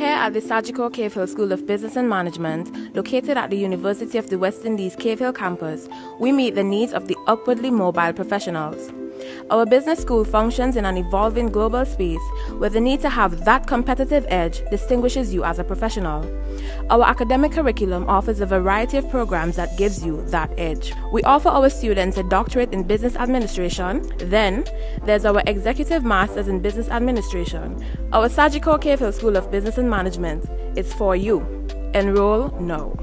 Here at the Sagicor Cave Hill School of Business and Management, located at the University of the West Indies Cave Hill campus, we meet the needs of the upwardly mobile professionals. Our business school functions in an evolving global space where the need to have that competitive edge distinguishes you as a professional. Our academic curriculum offers a variety of programs that gives you that edge. We offer our students a doctorate in business administration. Then, there's our executive masters in business administration. Our Sagicor Cave Hill School of Business and Management is for you. Enroll now.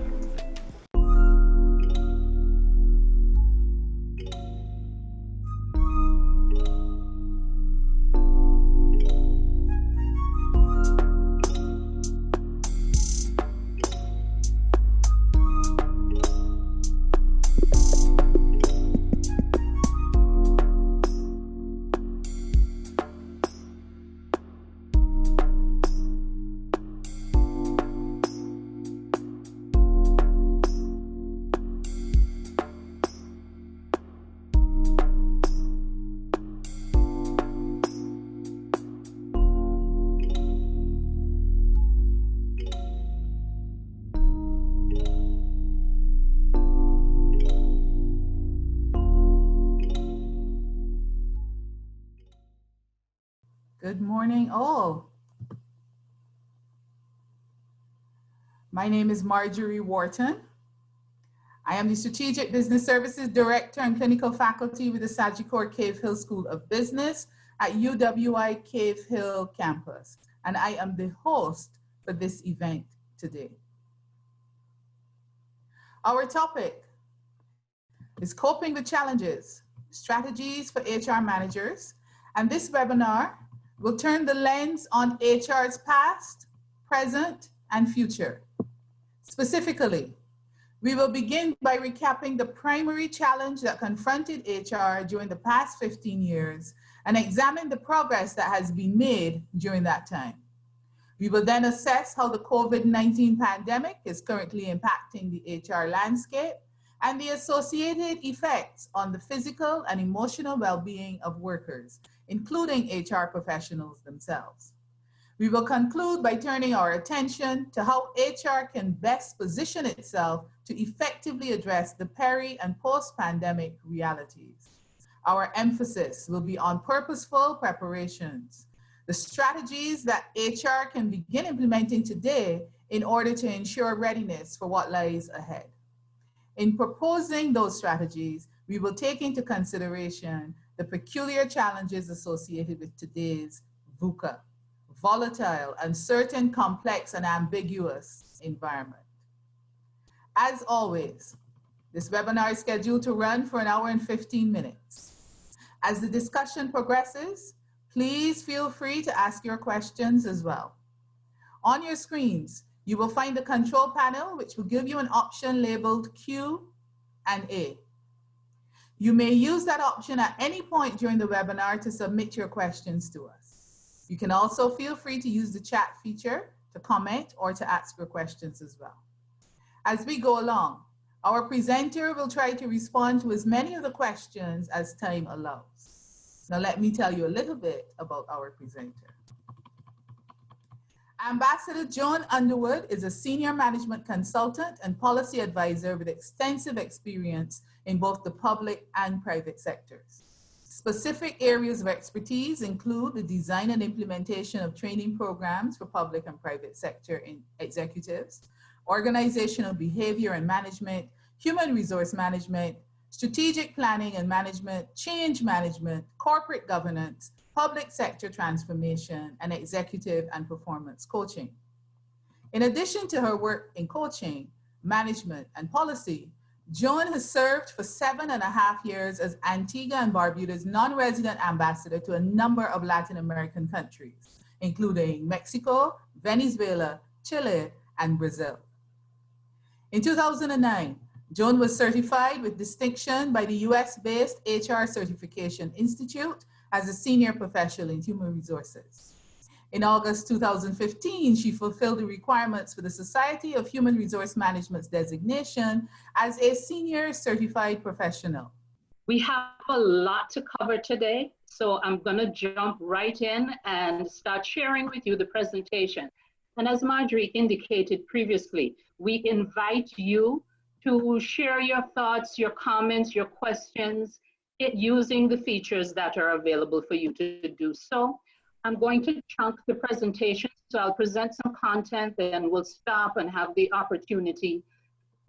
Good morning, all. My name is Marjorie Wharton. I am the Strategic Business Services Director and Clinical Faculty with the Sagicor Cave Hill School of Business at UWI Cave Hill campus, and I am the host for this event today. Our topic is coping with challenges, strategies for HR managers, and this webinar will turn the lens on HR's past, present, and future. Specifically, we will begin by recapping the primary challenge that confronted HR during the past 15 years and examine the progress that has been made during that time. We will then assess how the COVID-19 pandemic is currently impacting the HR landscape and the associated effects on the physical and emotional well-being of workers, including HR professionals themselves. We will conclude by turning our attention to how HR can best position itself to effectively address the peri- and post-pandemic realities. Our emphasis will be on purposeful preparations, the strategies that HR can begin implementing today in order to ensure readiness for what lies ahead. In proposing those strategies, we will take into consideration the peculiar challenges associated with today's VUCA, volatile, uncertain, complex, and ambiguous environment. As always, this webinar is scheduled to run for 1 hour and 15 minutes. As the discussion progresses, please feel free to ask your questions as well. On your screens, you will find the control panel, which will give you an option labeled Q&A. You may use that option at any point during the webinar to submit your questions to us. You can also feel free to use the chat feature to comment or to ask your questions as well. As we go along, our presenter will try to respond to as many of the questions as time allows. Now let me tell you a little bit about our presenter. Ambassador Joan Underwood is a senior management consultant and policy advisor with extensive experience in both the public and private sectors. Specific areas of expertise include the design and implementation of training programs for public and private sector executives, organizational behavior and management, human resource management, strategic planning and management, change management, corporate governance, public sector transformation, and executive and performance coaching. In addition to her work in coaching, management, and policy, Joan has served for 7.5 years as Antigua and Barbuda's non-resident ambassador to a number of Latin American countries, including Mexico, Venezuela, Chile, and Brazil. In 2009, Joan was certified with distinction by the US-based HR Certification Institute as a senior professional in human resources. In August 2015, she fulfilled the requirements for the Society of Human Resource Management's designation as a senior certified professional. We have a lot to cover today, so I'm going to jump right in and start sharing with you the presentation. And as Marjorie indicated previously, we invite you to share your thoughts, your comments, your questions, using the features that are available for you to do so. I'm going to chunk the presentation, so I'll present some content, then we'll stop and have the opportunity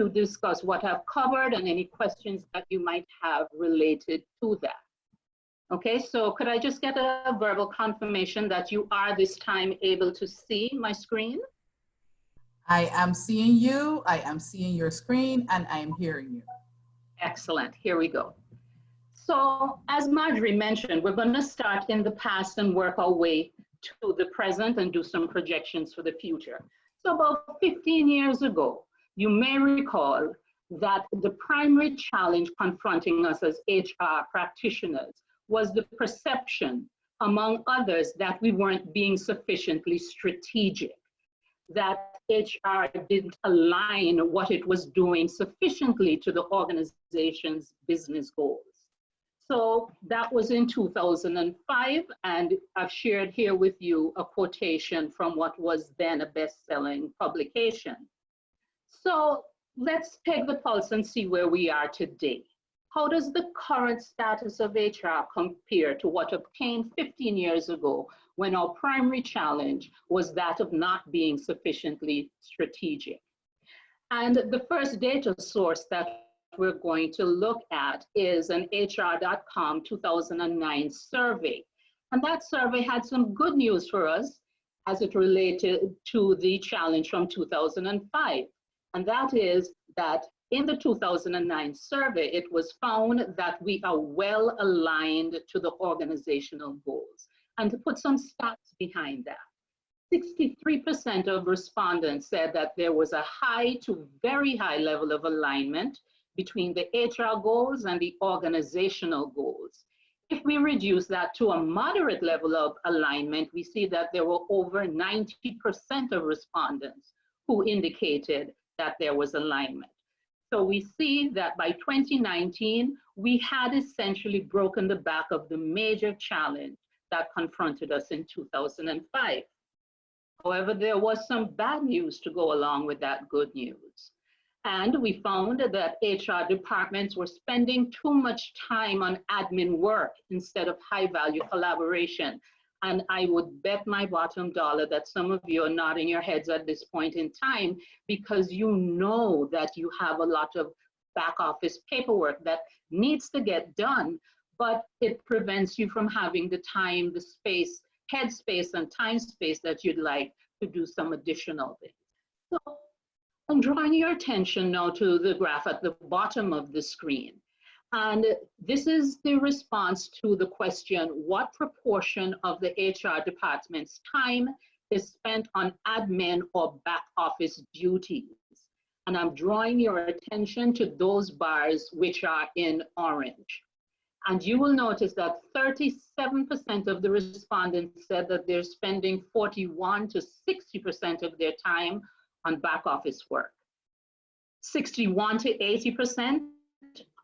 to discuss what I've covered and any questions that you might have related to that. Okay, so could I just get a verbal confirmation that you are this time able to see my screen? I am seeing you, I am seeing your screen, and I am hearing you. Excellent, here we go. So as Marjorie mentioned, we're going to start in the past and work our way to the present and do some projections for the future. So about 15 years ago, you may recall that the primary challenge confronting us as HR practitioners was the perception, among others, that we weren't being sufficiently strategic, that HR didn't align what it was doing sufficiently to the organization's business goals. So that was in 2005, and I've shared here with you a quotation from what was then a best-selling publication. So let's take the pulse and see where we are today. How does the current status of HR compare to what obtained 15 years ago when our primary challenge was that of not being sufficiently strategic? And the first data source that we're going to look at is an HR.com 2009 survey. And that survey had some good news for us as it related to the challenge from 2005. And that is that in the 2009 survey, it was found that we are well aligned to the organizational goals. And to put some stats behind that, 63% of respondents said that there was a high to very high level of alignment between the HR goals and the organizational goals. If we reduce that to a moderate level of alignment, we see that there were over 90% of respondents who indicated that there was alignment. So we see that by 2019, we had essentially broken the back of the major challenge that confronted us in 2005. However, there was some bad news to go along with that good news. And we found that HR departments were spending too much time on admin work instead of high-value collaboration. And I would bet my bottom dollar that some of you are nodding your heads at this point in time because you know that you have a lot of back office paperwork that needs to get done, but it prevents you from having the time, the space, head space, and time space that you'd like to do some additional things. So I'm drawing your attention now to the graph at the bottom of the screen. And this is the response to the question, what proportion of the HR department's time is spent on admin or back office duties? And I'm drawing your attention to those bars which are in orange. And you will notice that 37% of the respondents said that they're spending 41 to 60% of their time on back office work. 61 to 80%,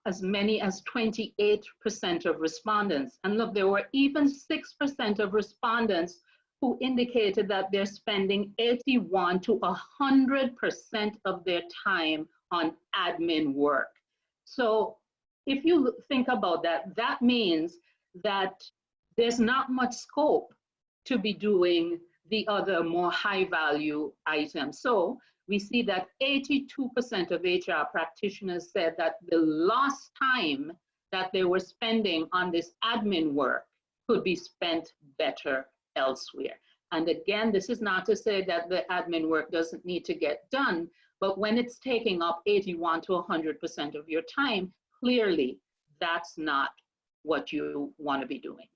as many as 28% of respondents. And look, there were even 6% of respondents who indicated that they're spending 81 to 100% of their time on admin work. So if you think about that, that means that there's not much scope to be doing the other more high value items. So we see that 82% of HR practitioners said that the lost time that they were spending on this admin work could be spent better elsewhere. And again, this is not to say that the admin work doesn't need to get done, but when it's taking up 81 to 100% of your time, clearly that's not what you want to be doing.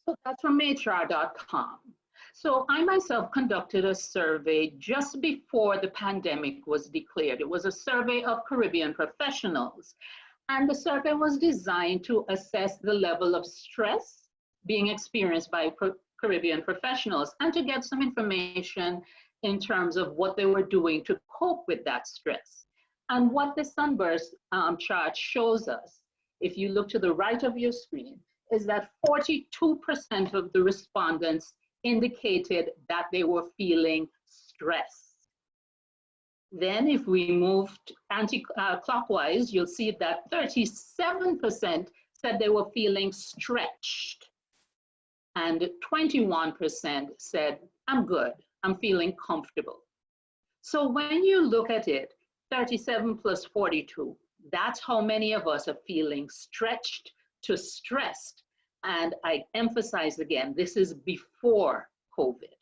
So that's from HR.com. So I myself conducted a survey just before the pandemic was declared. It was a survey of Caribbean professionals. And the survey was designed to assess the level of stress being experienced by Caribbean professionals and to get some information in terms of what they were doing to cope with that stress. And what the sunburst chart shows us, if you look to the right of your screen, is that 42% of the respondents indicated that they were feeling stressed. Then if we moved anti-clockwise, you'll see that 37% said they were feeling stretched, and 21% said, I'm good, I'm feeling comfortable. So when you look at it, 37 plus 42, that's how many of us are feeling stretched to stressed. And I emphasize again, this is before COVID.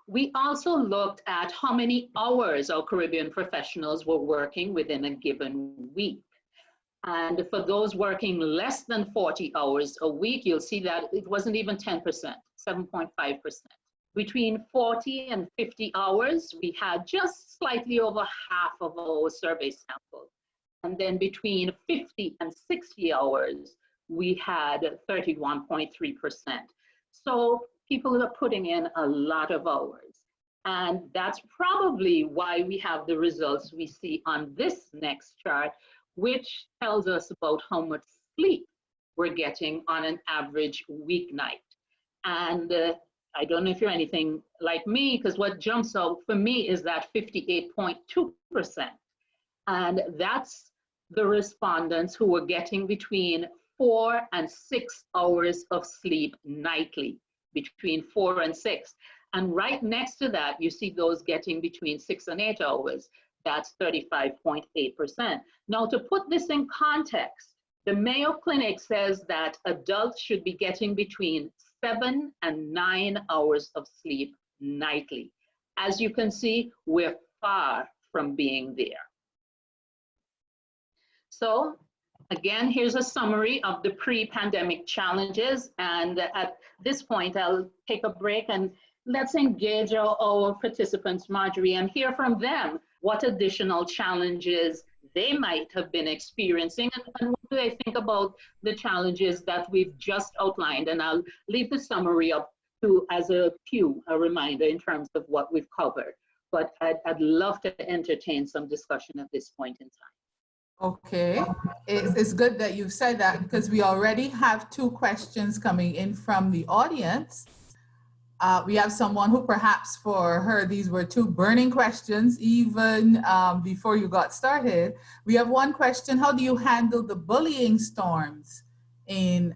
We also looked at how many hours our Caribbean professionals were working within a given week. And for those working less than 40 hours a week, you'll see that it wasn't even 10%, 7.5%. Between 40 and 50 hours, we had just slightly over half of our survey sample. And then between 50 and 60 hours, we had 31.3%. So people are putting in a lot of hours. And that's probably why we have the results we see on this next chart, which tells us about how much sleep we're getting on an average weeknight. And I don't know if you're anything like me, because what jumps out for me is that 58.2%. And that's the respondents who were getting between 4 and 6 hours of sleep nightly, between 4 and 6. And right next to that, you see those getting between 6 and 8 hours. That's 35.8%. Now, to put this in context, the Mayo Clinic says that adults should be getting between 7 and 9 hours of sleep nightly. As you can see, we're far from being there. So again, here's a summary of the pre-pandemic challenges. And at this point, I'll take a break and let's engage our participants, Marjorie, and hear from them what additional challenges they might have been experiencing, and what do they think about the challenges that we've just outlined. And I'll leave the summary up to as a cue, a reminder in terms of what we've covered. But I'd love to entertain some discussion at this point in time. Okay, it's good that you've said that, because we already have 2 questions coming in from the audience. We have someone who perhaps for her, these were 2 burning questions even before you got started. We have one question: how do you handle the bullying storms in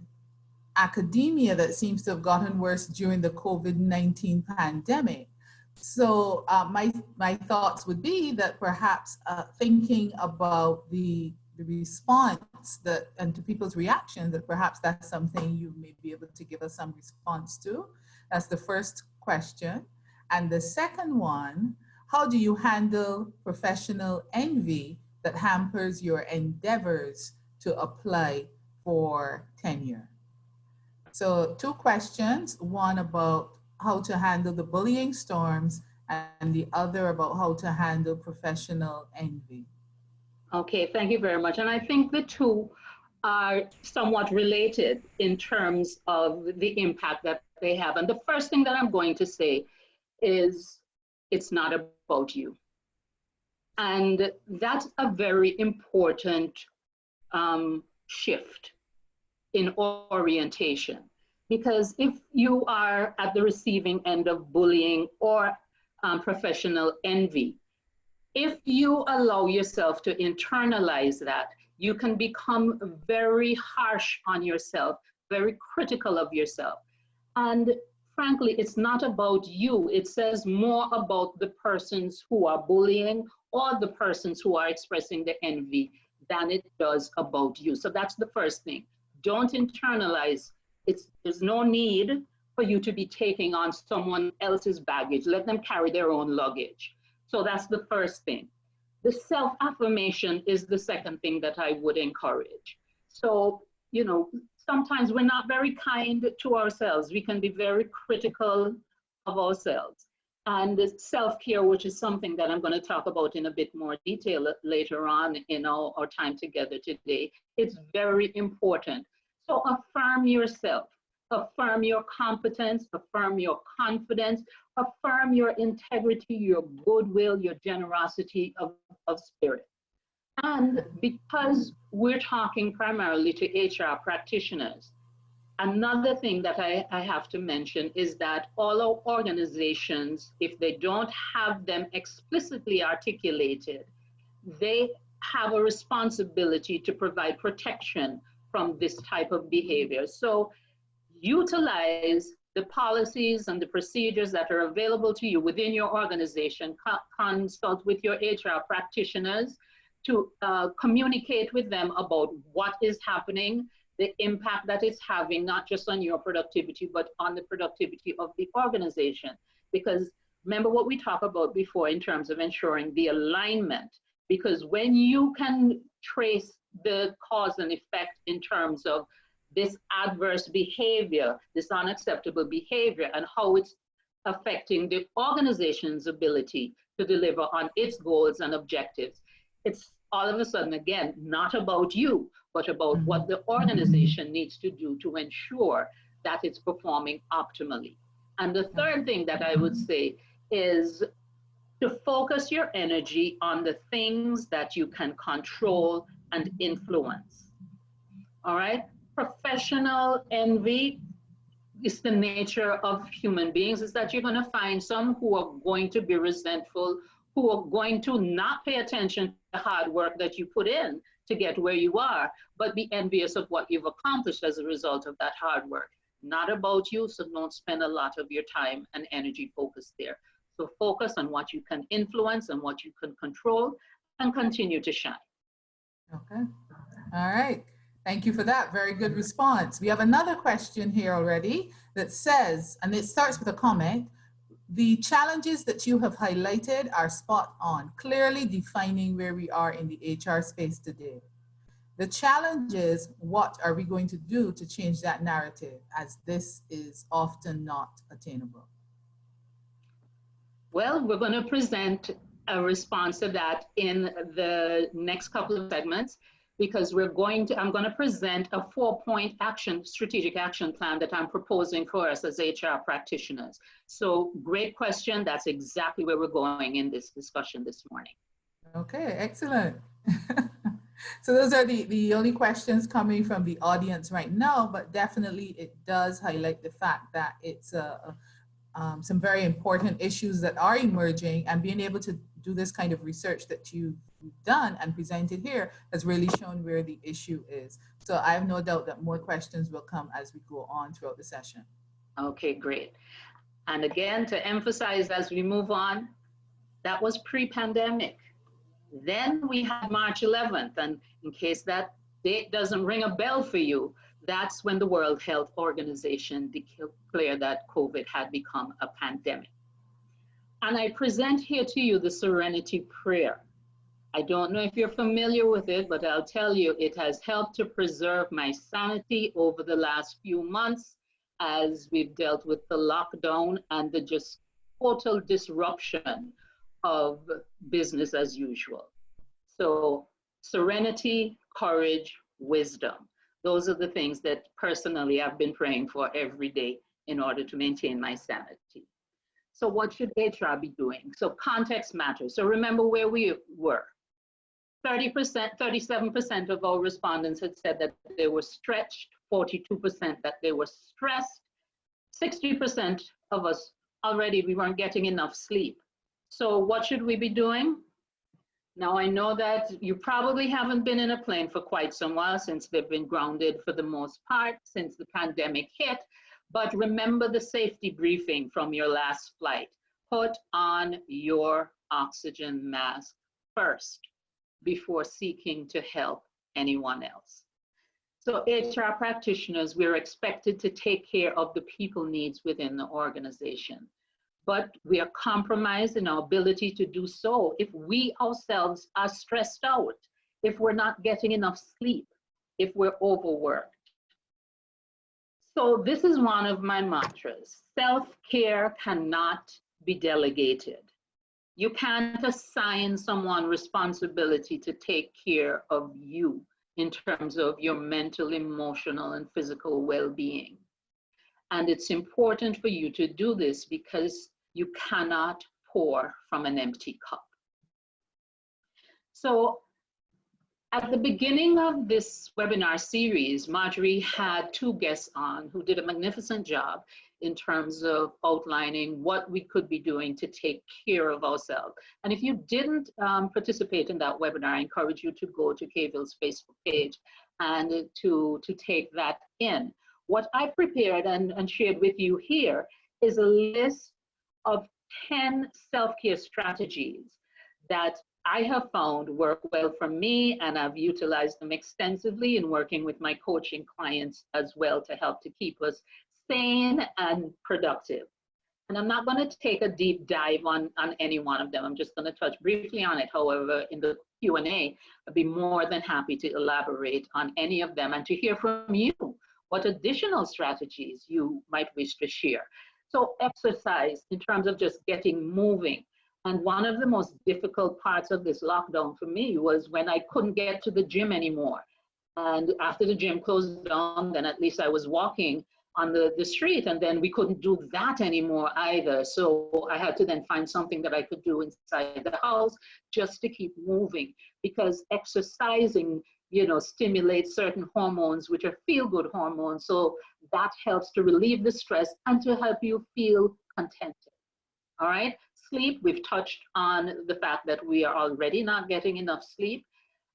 academia that seems to have gotten worse during the COVID-19 pandemic? So my thoughts would be that perhaps thinking about the response and to people's reaction, that perhaps that's something you may be able to give us some response to. That's the first question. And the second one, how do you handle professional envy that hampers your endeavors to apply for tenure? So 2 questions, one about how to handle the bullying storms and the other about how to handle professional envy. Okay, thank you very much. And I think the 2 are somewhat related in terms of the impact that they have. And the first thing that I'm going to say is it's not about you. And that's a very important shift in orientation. Because if you are at the receiving end of bullying or professional envy, if you allow yourself to internalize that, you can become very harsh on yourself, very critical of yourself. And frankly, it's not about you. It says more about the persons who are bullying or the persons who are expressing the envy than it does about you. So that's the first thing. Don't internalize. There's no need for you to be taking on someone else's baggage. Let them carry their own luggage. So that's the first thing. The self-affirmation is the second thing that I would encourage. So, you know, sometimes we're not very kind to ourselves. We can be very critical of ourselves. And self-care, which is something that I'm going to talk about in a bit more detail later on in our time together today, it's very important. So affirm yourself, affirm your competence, affirm your confidence, affirm your integrity, your goodwill, your generosity of spirit. And because we're talking primarily to HR practitioners, Another thing that I have to mention is that all our organizations, if they don't have them explicitly articulated, they have a responsibility to provide protection from this type of behavior. So utilize the policies and the procedures that are available to you within your organization. Consult with your HR practitioners to communicate with them about what is happening, the impact that it's having, not just on your productivity, but on the productivity of the organization. Because remember what we talked about before in terms of ensuring the alignment, because when you can trace the cause and effect in terms of this adverse behavior, this unacceptable behavior, and how it's affecting the organization's ability to deliver on its goals and objectives, it's all of a sudden, again, not about you, but about what the organization needs to do to ensure that it's performing optimally. And the third thing that I would say is to focus your energy on the things that you can control and influence. All right? Professional envy is the nature of human beings, is that you're going to find some who are going to be resentful, who are going to not pay attention to the hard work that you put in to get where you are, but be envious of what you've accomplished as a result of that hard work. Not about you, so don't spend a lot of your time and energy focused there. So focus on what you can influence and what you can control, and continue to shine. Okay, all right. Thank you for that. Very good response. We have another question here already that says, and it starts with a comment, the challenges that you have highlighted are spot on, clearly defining where we are in the HR space today. The challenge is, what are we going to do to change that narrative, as this is often not attainable? Well, we're going to present a response to that in the next couple of segments, because I'm going to present a 4-point strategic action plan that I'm proposing for us as HR practitioners. So great question. That's exactly where we're going in this discussion this morning. Okay, excellent. So those are the only questions coming from the audience right now, but definitely it does highlight the fact that it's some very important issues that are emerging, and being able to do this kind of research that you've done and presented here has really shown where the issue is. So I have no doubt that more questions will come as we go on throughout the session. Okay, great. And again, to emphasize as we move on, that was pre-pandemic. Then we had March 11th, and in case that date doesn't ring a bell for you, that's when the World Health Organization declared that COVID had become a pandemic. And I present here to you the Serenity Prayer. I don't know if you're familiar with it, but I'll tell you, it has helped to preserve my sanity over the last few months as we've dealt with the lockdown and the just total disruption of business as usual. So serenity, courage, wisdom. Those are the things that personally I've been praying for every day in order to maintain my sanity. So what should HR be doing? So context matters. So remember where we were. 37% of our respondents had said that they were stretched, 42% that they were stressed, 60% of us already, we weren't getting enough sleep. So what should we be doing? Now, I know that you probably haven't been in a plane for quite some while, since they've been grounded for the most part since the pandemic hit, but remember the safety briefing from your last flight. Put on your oxygen mask first before seeking to help anyone else. So HR practitioners, we're expected to take care of the people needs within the organization, but we are compromised in our ability to do so if we ourselves are stressed out, if we're not getting enough sleep, if we're overworked. So this is one of my mantras. Self-care cannot be delegated. You can't assign someone responsibility to take care of you in terms of your mental, emotional, and physical well-being. And it's important for you to do this because you cannot pour from an empty cup. So At the beginning of this webinar series, Marjorie had two guests on who did a magnificent job in terms of outlining what we could be doing to take care of ourselves. And if you didn't participate in that webinar, I encourage you to go to KVIL's Facebook page and to take that in. What I prepared and shared with you here is a list of 10 self-care strategies that I have found work well for me, and I've utilized them extensively in working with my coaching clients as well to help to keep us sane and productive. And I'm not going to take a deep dive on any one of them. I'm just going to touch briefly on it. However, in the Q&A, I'd be more than happy to elaborate on any of them and to hear from you what additional strategies you might wish to share. So exercise in terms of just getting moving. And one of the most difficult parts of this lockdown for me was when I couldn't get to the gym anymore. And after the gym closed down, then at least I was walking on the street, and then we couldn't do that anymore either. So I had to then find something that I could do inside the house just to keep moving, because exercising, you know, stimulates certain hormones, which are feel-good hormones. So that helps to relieve the stress and to help you feel contented. All right, sleep, we've touched on the fact that we are already not getting enough sleep.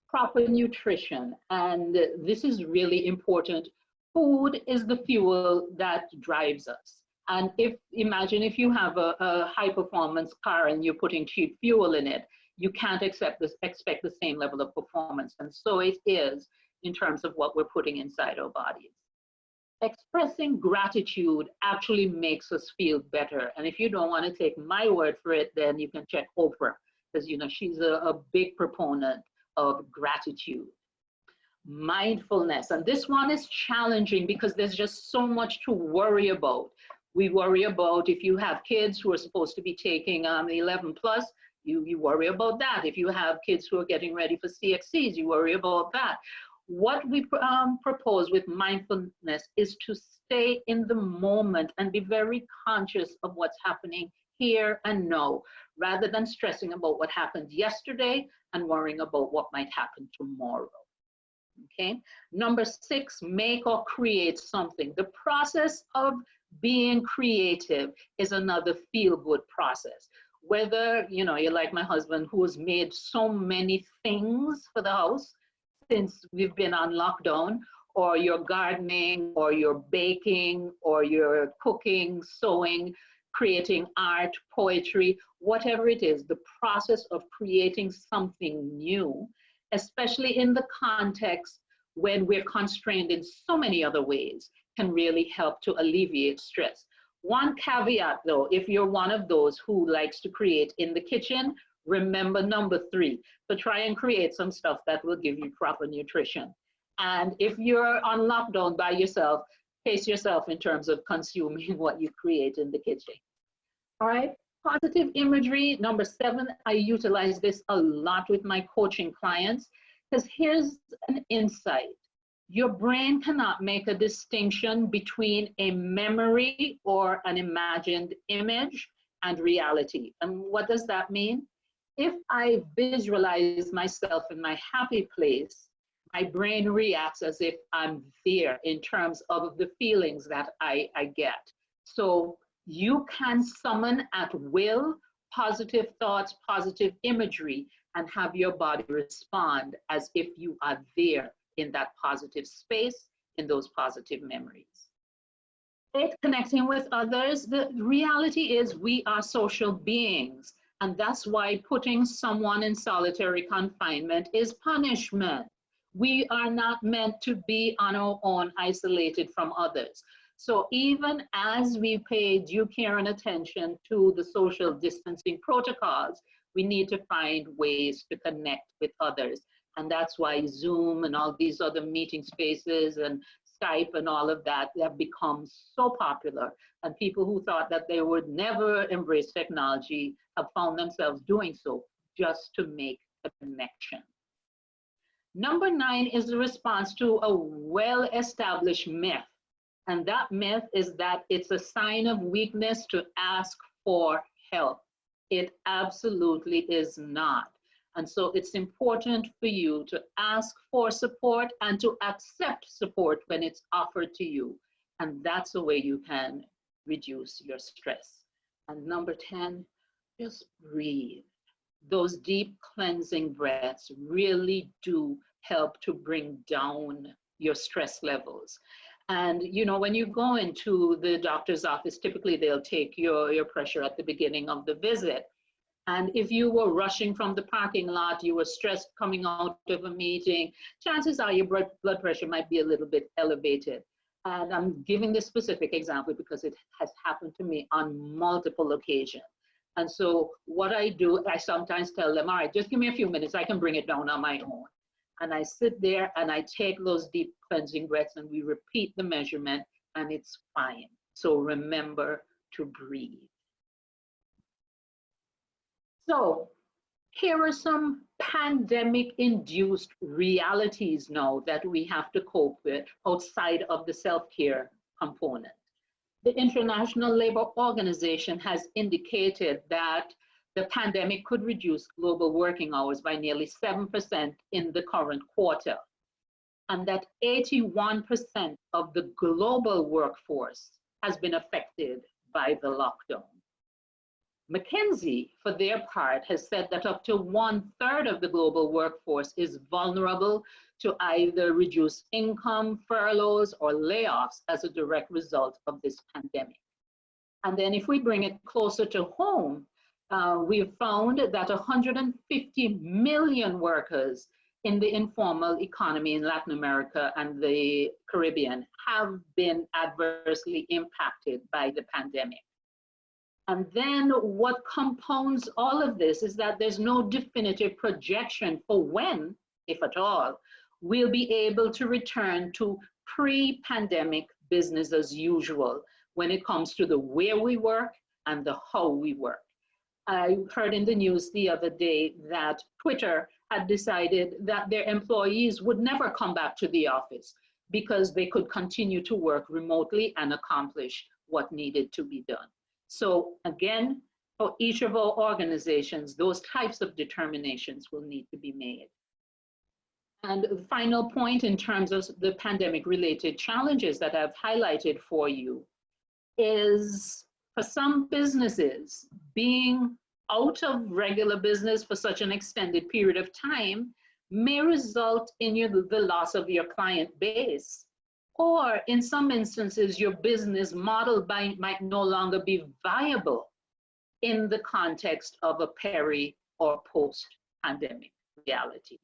Proper nutrition, and this is really important. Food is the fuel that drives us. And imagine if you have a high performance car and you're putting cheap fuel in it, you can't expect the same level of performance. And so it is in terms of what we're putting inside our bodies. Expressing gratitude actually makes us feel better. And if you don't want to take my word for it, then you can check Oprah, because you know she's a big proponent of gratitude. Mindfulness, and this one is challenging because there's just so much to worry about. We worry about if you have kids who are supposed to be taking 11 plus, you worry about that. If you have kids who are getting ready for CXCs, you worry about that. What we propose with mindfulness is to stay in the moment and be very conscious of what's happening here and now, rather than stressing about what happened yesterday and worrying about what might happen tomorrow. Okay. Number 6, make or create something. The process of being creative is another feel-good process. Whether, you know, you're like my husband, who has made so many things for the house since we've been on lockdown, or you're gardening, or you're baking, or you're cooking, sewing, creating art, poetry, whatever it is, the process of creating something new, especially in the context when we're constrained in so many other ways, can really help to alleviate stress. One caveat though, if you're one of those who likes to create in the kitchen, remember number 3, so try and create some stuff that will give you proper nutrition. And if you're on lockdown by yourself, pace yourself in terms of consuming what you create in the kitchen. All right, positive imagery, number 7, I utilize this a lot with my coaching clients, because here's an insight. Your brain cannot make a distinction between a memory or an imagined image and reality. And what does that mean? If I visualize myself in my happy place, my brain reacts as if I'm there in terms of the feelings that I get. So you can summon at will positive thoughts, positive imagery, and have your body respond as if you are there in that positive space, in those positive memories. 8, connecting with others. The reality is we are social beings, and that's why putting someone in solitary confinement is punishment. We are not meant to be on our own, isolated from others. So even as we pay due care and attention to the social distancing protocols, we need to find ways to connect with others. And that's why Zoom and all these other meeting spaces and Skype and all of that have become so popular. And people who thought that they would never embrace technology have found themselves doing so just to make a connection. Number 9 is the response to a well-established myth. And that myth is that it's a sign of weakness to ask for help. It absolutely is not. And so it's important for you to ask for support and to accept support when it's offered to you. And that's the way you can reduce your stress. And number 10, just breathe. Those deep cleansing breaths really do help to bring down your stress levels. And you know, when you go into the doctor's office, typically they'll take your pressure at the beginning of the visit. And if you were rushing from the parking lot, you were stressed coming out of a meeting, chances are your blood pressure might be a little bit elevated. And I'm giving this specific example because it has happened to me on multiple occasions. And so what I do, I sometimes tell them, all right, just give me a few minutes, I can bring it down on my own. And I sit there and I take those deep cleansing breaths and we repeat the measurement and it's fine. So remember to breathe. So here are some pandemic-induced realities now that we have to cope with outside of the self-care component. The International Labour Organization has indicated that the pandemic could reduce global working hours by nearly 7% in the current quarter, and that 81% of the global workforce has been affected by the lockdown. McKinsey, for their part, has said that up to 1/3 of the global workforce is vulnerable to either reduced income, furloughs, or layoffs as a direct result of this pandemic. And then if we bring it closer to home, we've found that 150 million workers in the informal economy in Latin America and the Caribbean have been adversely impacted by the pandemic. And then what compounds all of this is that there's no definitive projection for when, if at all, we'll be able to return to pre-pandemic business as usual when it comes to the where we work and the how we work. I heard in the news the other day that Twitter had decided that their employees would never come back to the office because they could continue to work remotely and accomplish what needed to be done. So again, for each of our organizations, those types of determinations will need to be made. And the final point in terms of the pandemic-related challenges that I've highlighted for you is, for some businesses, being out of regular business for such an extended period of time may result in the loss of your client base. Or in some instances, your business model might no longer be viable in the context of a peri or post-pandemic reality.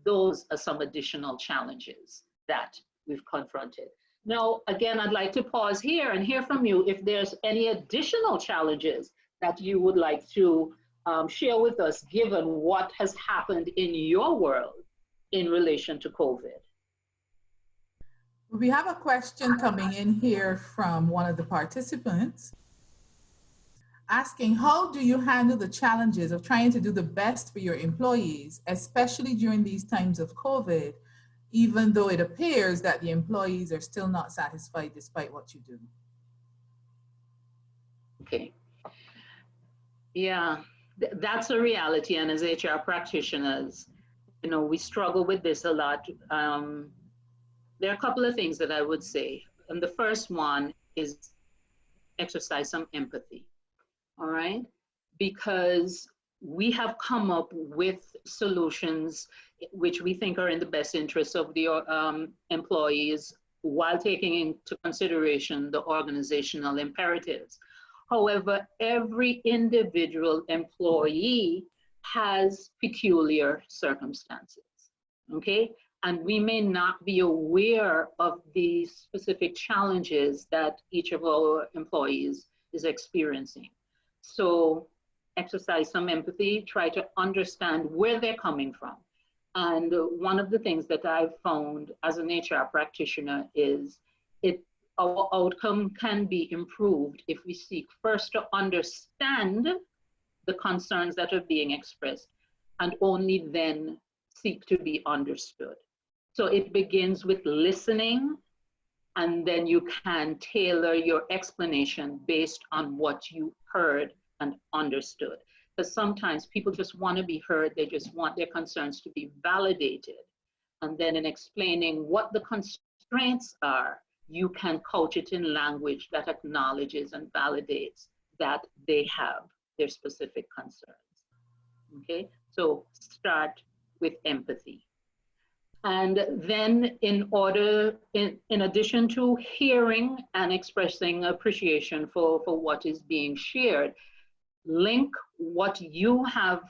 Those are some additional challenges that we've confronted. Now, again, I'd like to pause here and hear from you if there's any additional challenges that you would like to share with us, given what has happened in your world in relation to COVID. We have a question coming in here from one of the participants asking, how do you handle the challenges of trying to do the best for your employees, especially during these times of COVID, even though it appears that the employees are still not satisfied despite what you do? Okay. Yeah, that's a reality. And as HR practitioners, you know, we struggle with this a lot. There are a couple of things that I would say. And the first one is exercise some empathy, all right? Because we have come up with solutions which we think are in the best interest of the employees while taking into consideration the organizational imperatives. However, every individual employee has peculiar circumstances, okay? And we may not be aware of the specific challenges that each of our employees is experiencing. So exercise some empathy, try to understand where they're coming from. And one of the things that I've found as an HR practitioner is our outcome can be improved if we seek first to understand the concerns that are being expressed and only then seek to be understood. So it begins with listening, and then you can tailor your explanation based on what you heard and understood. because sometimes people just want to be heard. They just want their concerns to be validated. And then in explaining what the constraints are, you can couch it in language that acknowledges and validates that they have their specific concerns. Okay, so start with empathy. And then in addition to hearing and expressing appreciation for what is being shared, link what you have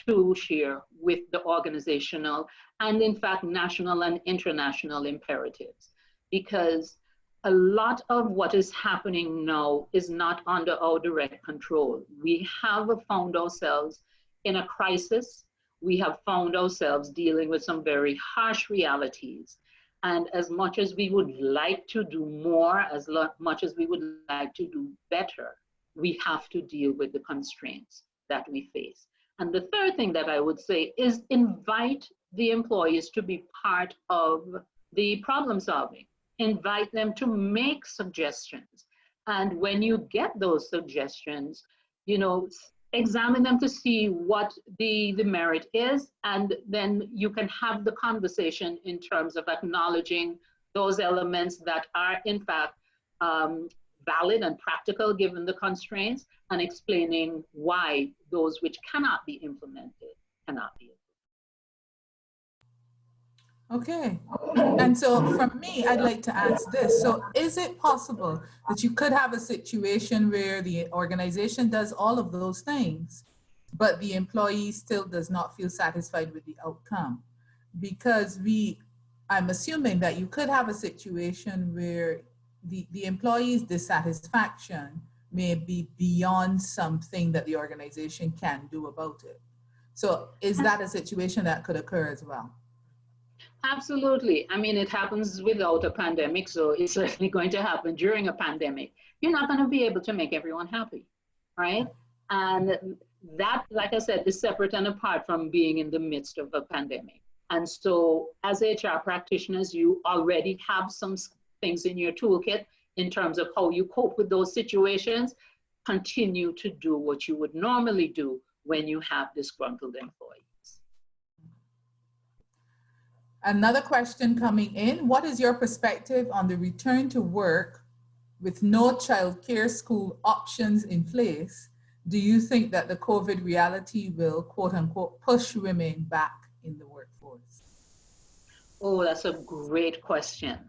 to share with the organizational and in fact national and international imperatives, because a lot of what is happening now is not under our direct control. We have found ourselves in a crisis. We have found ourselves dealing with some very harsh realities. And as much as we would like to do more, as much as we would like to do better, we have to deal with the constraints that we face. And the third thing that I would say is invite the employees to be part of the problem solving. Invite them to make suggestions. And when you get those suggestions, examine them to see what the merit is, and then you can have the conversation in terms of acknowledging those elements that are in fact valid and practical given the constraints, and explaining why those which cannot be implemented cannot be implemented. Okay, and so from me, I'd like to ask this. So is it possible that you could have a situation where the organization does all of those things, but the employee still does not feel satisfied with the outcome? Because I'm assuming that you could have a situation where the employee's dissatisfaction may be beyond something that the organization can do about it. So is that a situation that could occur as well? Absolutely. I mean, it happens without a pandemic, so it's certainly going to happen during a pandemic. You're not going to be able to make everyone happy, right? And that, like I said, is separate and apart from being in the midst of a pandemic. And so as HR practitioners, you already have some things in your toolkit in terms of how you cope with those situations. Continue to do what you would normally do when you have disgruntled employees. Another question coming in: what is your perspective on the return to work with no child care school options in place? Do you think that the COVID reality will, quote unquote, push women back in the workforce? Oh, that's a great question.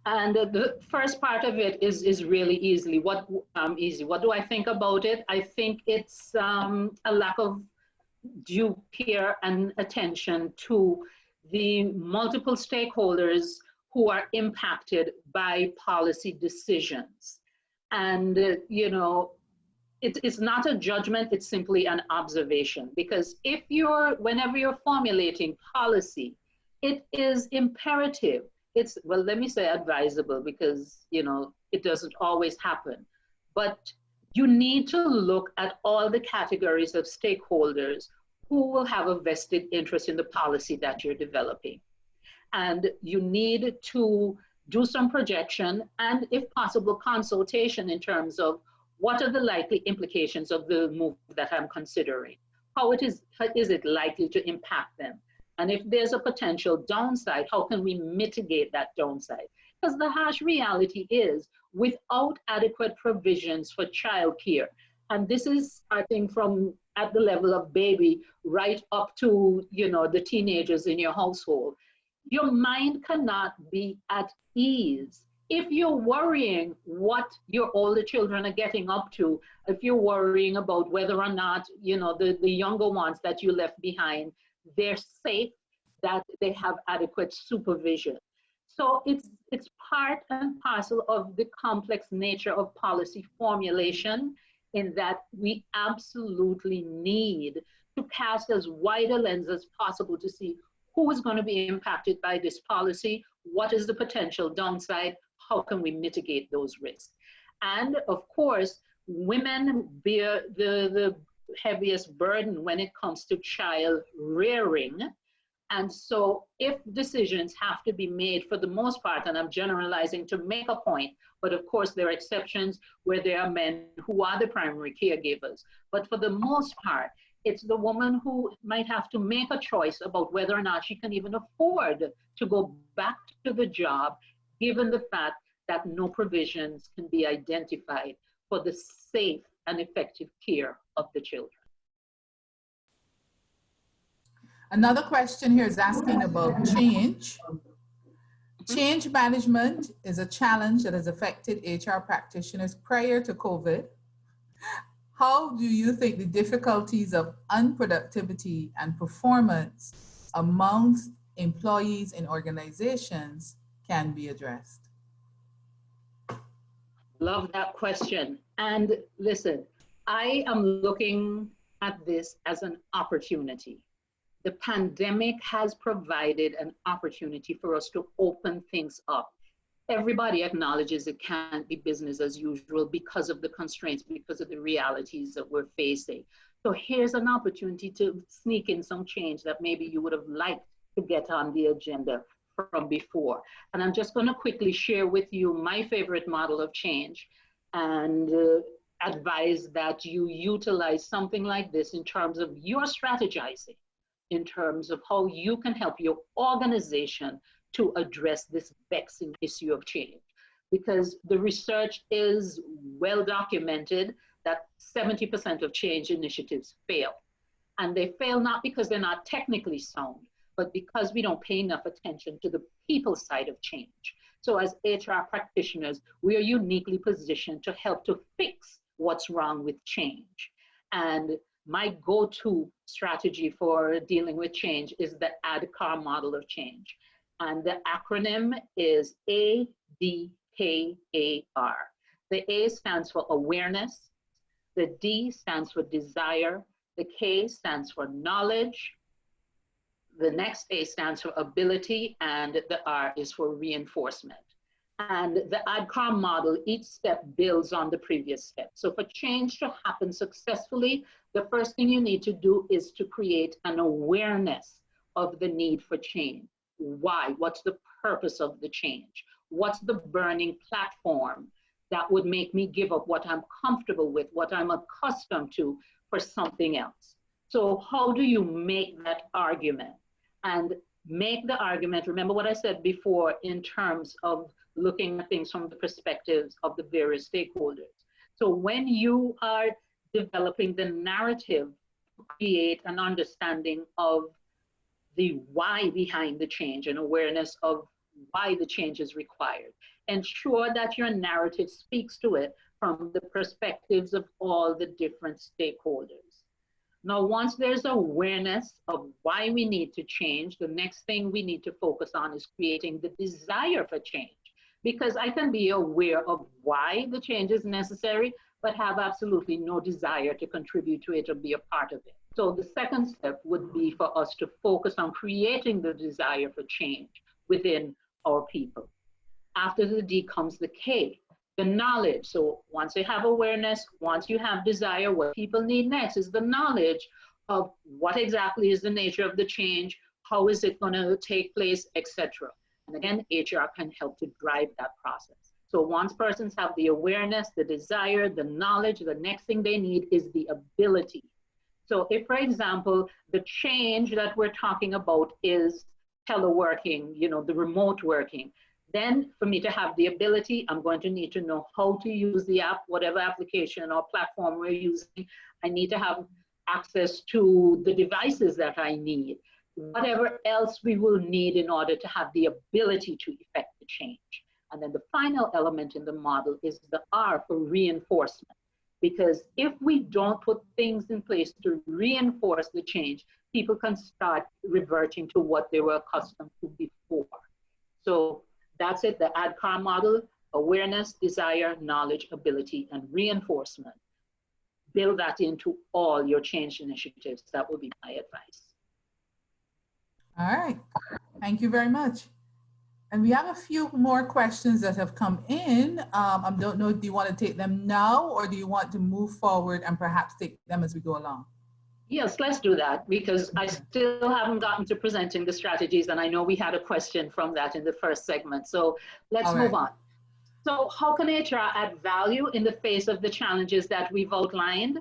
And the first part of it is really easy. What do I think about it? I think it's a lack of due care and attention to the multiple stakeholders who are impacted by policy decisions. And, it's not a judgment, it's simply an observation. Because whenever you're formulating policy, it is imperative. It's, well, let me say advisable, because, it doesn't always happen. But you need to look at all the categories of stakeholders who will have a vested interest in the policy that you're developing. And you need to do some projection and, if possible, consultation in terms of what are the likely implications of the move that I'm considering? How is it likely to impact them? And if there's a potential downside, how can we mitigate that downside? Because the harsh reality is, without adequate provisions for childcare, and this is starting from at the level of baby right up to, the teenagers in your household, your mind cannot be at ease. If you're worrying what your older children are getting up to, if you're worrying about whether or not, the younger ones that you left behind, they're safe, that they have adequate supervision. So it's part and parcel of the complex nature of policy formulation, in that we absolutely need to cast as wide a lens as possible to see who is going to be impacted by this policy, what is the potential downside, how can we mitigate those risks. And of course, women bear the heaviest burden when it comes to child rearing. And so if decisions have to be made, for the most part, and I'm generalizing to make a point, but of course there are exceptions where there are men who are the primary caregivers. But for the most part, It's the woman who might have to make a choice about whether or not she can even afford to go back to the job, given the fact that no provisions can be identified for the safe and effective care of the children. Another question here is asking about change. Change management is a challenge that has affected HR practitioners prior to COVID. How do you think the difficulties of unproductivity and performance amongst employees in organizations can be addressed? Love that question. And listen, I am looking at this as an opportunity. The pandemic has provided an opportunity for us to open things up. Everybody acknowledges it can't be business as usual because of the constraints, because of the realities that we're facing. So here's an opportunity to sneak in some change that maybe you would have liked to get on the agenda from before. And I'm just going to quickly share with you my favorite model of change and advise that you utilize something like this in terms of your strategizing, in terms of how you can help your organization to address this vexing issue of change. Because the research is well documented that 70% of change initiatives fail. And they fail not because they're not technically sound, but because we don't pay enough attention to the people side of change. So as HR practitioners, we are uniquely positioned to help to fix what's wrong with change. And my go-to strategy for dealing with change is the ADKAR model of change. And the acronym is ADKAR. The A stands for awareness, the D stands for desire, the K stands for knowledge, the next A stands for ability, and the R is for reinforcement. And the ADKAR model, each step builds on the previous step. So for change to happen successfully, the first thing you need to do is to create an awareness of the need for change. Why? What's the purpose of the change? What's the burning platform that would make me give up what I'm comfortable with, what I'm accustomed to for something else? So how do you make that argument? And make the argument, remember what I said before in terms of looking at things from the perspectives of the various stakeholders. So when you are developing the narrative to create an understanding of the why behind the change and awareness of why the change is required, ensure that your narrative speaks to it from the perspectives of all the different stakeholders. Now, once there's awareness of why we need to change, the next thing we need to focus on is creating the desire for change. Because I can be aware of why the change is necessary, but have absolutely no desire to contribute to it or be a part of it. So the second step would be for us to focus on creating the desire for change within our people. After the D comes the K, the knowledge. So once you have awareness, once you have desire, what people need next is the knowledge of what exactly is the nature of the change, how is it going to take place, etc. And again, HR can help to drive that process. So once persons have the awareness, the desire, the knowledge, the next thing they need is the ability. So if, for example, the change that we're talking about is teleworking, the remote working, then for me to have the ability, I'm going to need to know how to use the app, whatever application or platform we're using. I need to have access to the devices that I need. Whatever else we will need in order to have the ability to effect the change. And then the final element in the model is the R for reinforcement. Because if we don't put things in place to reinforce the change, people can start reverting to what they were accustomed to before. So that's it, the ADKAR model: awareness, desire, knowledge, ability, and reinforcement. Build that into all your change initiatives. That would be my advice. All right, thank you very much. And we have a few more questions that have come in. I don't know, do you want to take them now or do you want to move forward and perhaps take them as we go along? Yes, let's do that because I still haven't gotten to presenting the strategies, and I know we had a question from that in the first segment. So let's move on. So how can HR add value in the face of the challenges that we've outlined?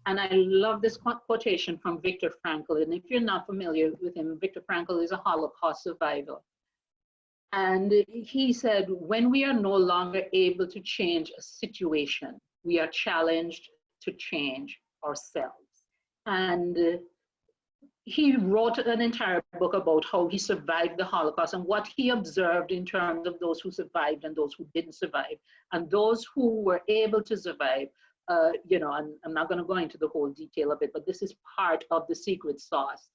And I love this quotation from Viktor Frankl. And if you're not familiar with him, Viktor Frankl is a Holocaust survivor. And he said, when we are no longer able to change a situation, we are challenged to change ourselves. And he wrote an entire book about how he survived the Holocaust and what he observed in terms of those who survived and those who didn't survive. And those who were able to survive, you know, I'm not going to go into the whole detail of it, but this is part of the secret sauce,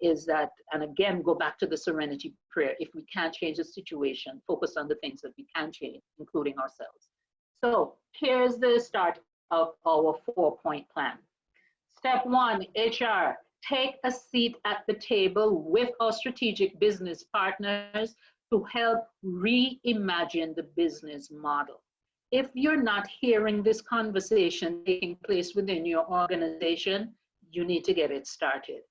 is that, and again, go back to the serenity prayer. If we can't change the situation, focus on the things that we can change, including ourselves. So here's the start of our 4-point plan. Step 1, HR, take a seat at the table with our strategic business partners to help reimagine the business model. If you're not hearing this conversation taking place within your organization, you need to get it started,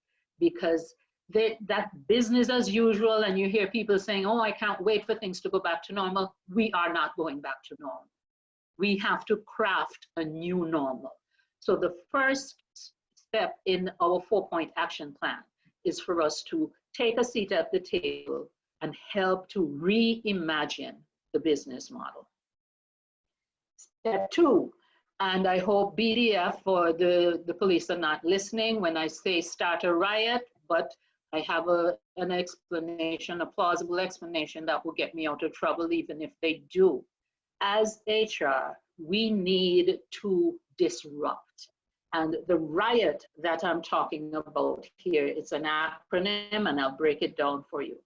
because that business as usual, and you hear people saying, oh, I can't wait for things to go back to normal. We are not going back to normal. We have to craft a new normal. So the first step in our 4-point action plan is for us to take a seat at the table and help to reimagine the business model. Step 2, and I hope BDF or the police are not listening when I say start a riot, but I have an explanation, a plausible explanation that will get me out of trouble even if they do. As HR, we need to disrupt. And the riot that I'm talking about here, it's an acronym, and I'll break it down for you.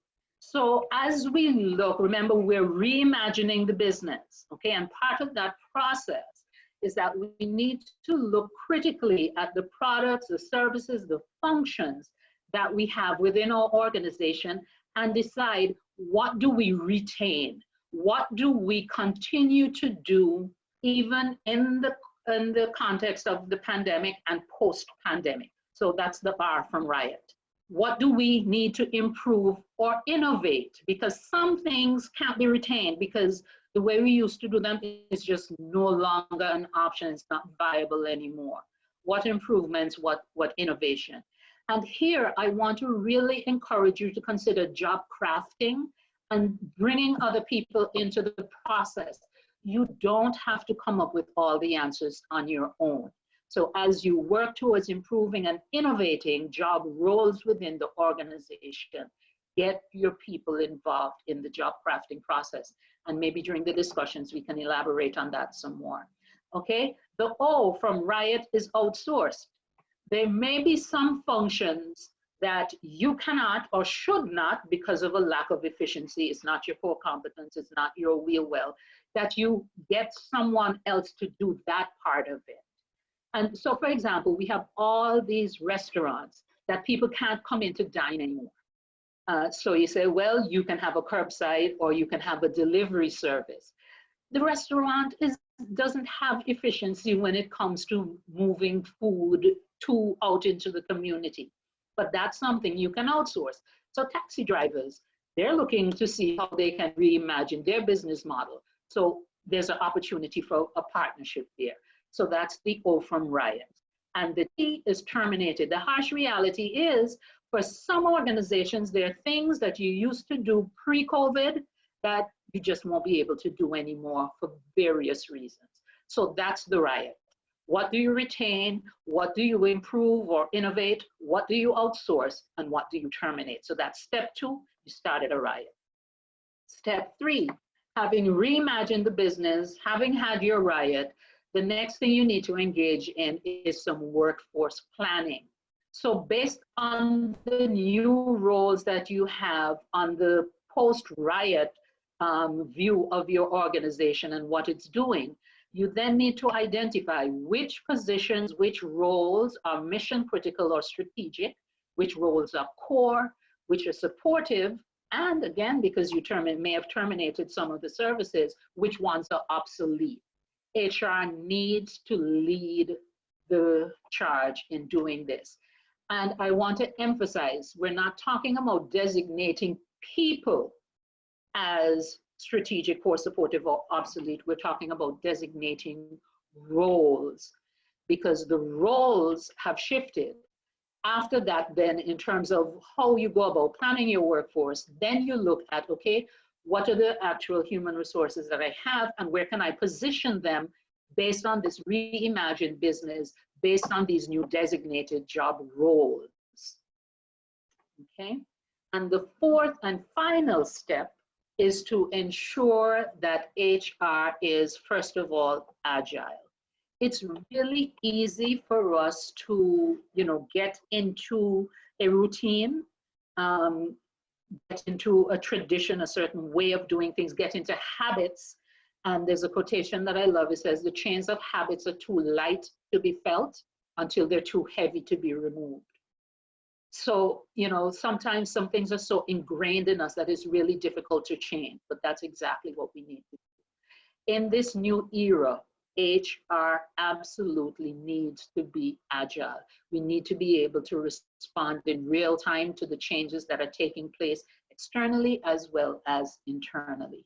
So as we look, remember, we're reimagining the business, okay? And part of that process is that we need to look critically at the products, the services, the functions that we have within our organization and decide, what do we retain? What do we continue to do even in the context of the pandemic and post-pandemic? So that's the R from Riot. What do we need to improve or innovate? Because some things can't be retained because the way we used to do them is just no longer an option. It's not viable anymore. What improvements, what innovation? And here I want to really encourage you to consider job crafting and bringing other people into the process. You don't have to come up with all the answers on your own. So as you work towards improving and innovating job roles within the organization, get your people involved in the job crafting process. And maybe during the discussions, we can elaborate on that some more. Okay, the O from Riot is outsourced. There may be some functions that you cannot or should not, because of a lack of efficiency, it's not your core competence, it's not your wheel well, that you get someone else to do that part of it. And so, for example, we have all these restaurants that people can't come in to dine anymore. So you say, well, you can have a curbside or you can have a delivery service. The restaurant doesn't have efficiency when it comes to moving food out into the community. But that's something you can outsource. So taxi drivers, they're looking to see how they can reimagine their business model. So there's an opportunity for a partnership there. So that's the O from Riot. And the T is terminated. The harsh reality is, for some organizations, there are things that you used to do pre-COVID that you just won't be able to do anymore for various reasons. So that's the Riot. What do you retain? What do you improve or innovate? What do you outsource? And what do you terminate? So that's step 2, you started a riot. Step 3, having reimagined the business, having had your riot, the next thing you need to engage in is some workforce planning. So based on the new roles that you have on the post-riot view of your organization and what it's doing, you then need to identify which positions, which roles are mission critical or strategic, which roles are core, which are supportive, and again, because you may have terminated some of the services, which ones are obsolete. HR needs to lead the charge in doing this. And I want to emphasize, we're not talking about designating people as strategic, core, supportive, or obsolete. We're talking about designating roles. because the roles have shifted. After that, then in terms of how you go about planning your workforce, then you look at, okay, what are the actual human resources that I have and where can I position them based on this reimagined business, based on these new designated job roles, okay? And the fourth and final step is to ensure that HR is, first of all, agile. It's really easy for us to, get into a routine, get into a tradition, a certain way of doing things, get into habits. And there's a quotation that I love. It says, the chains of habits are too light to be felt until they're too heavy to be removed. So, sometimes some things are so ingrained in us that it's really difficult to change, but that's exactly what we need to do. In this new era, HR absolutely needs to be agile. We need to be able to respond in real time to the changes that are taking place externally as well as internally.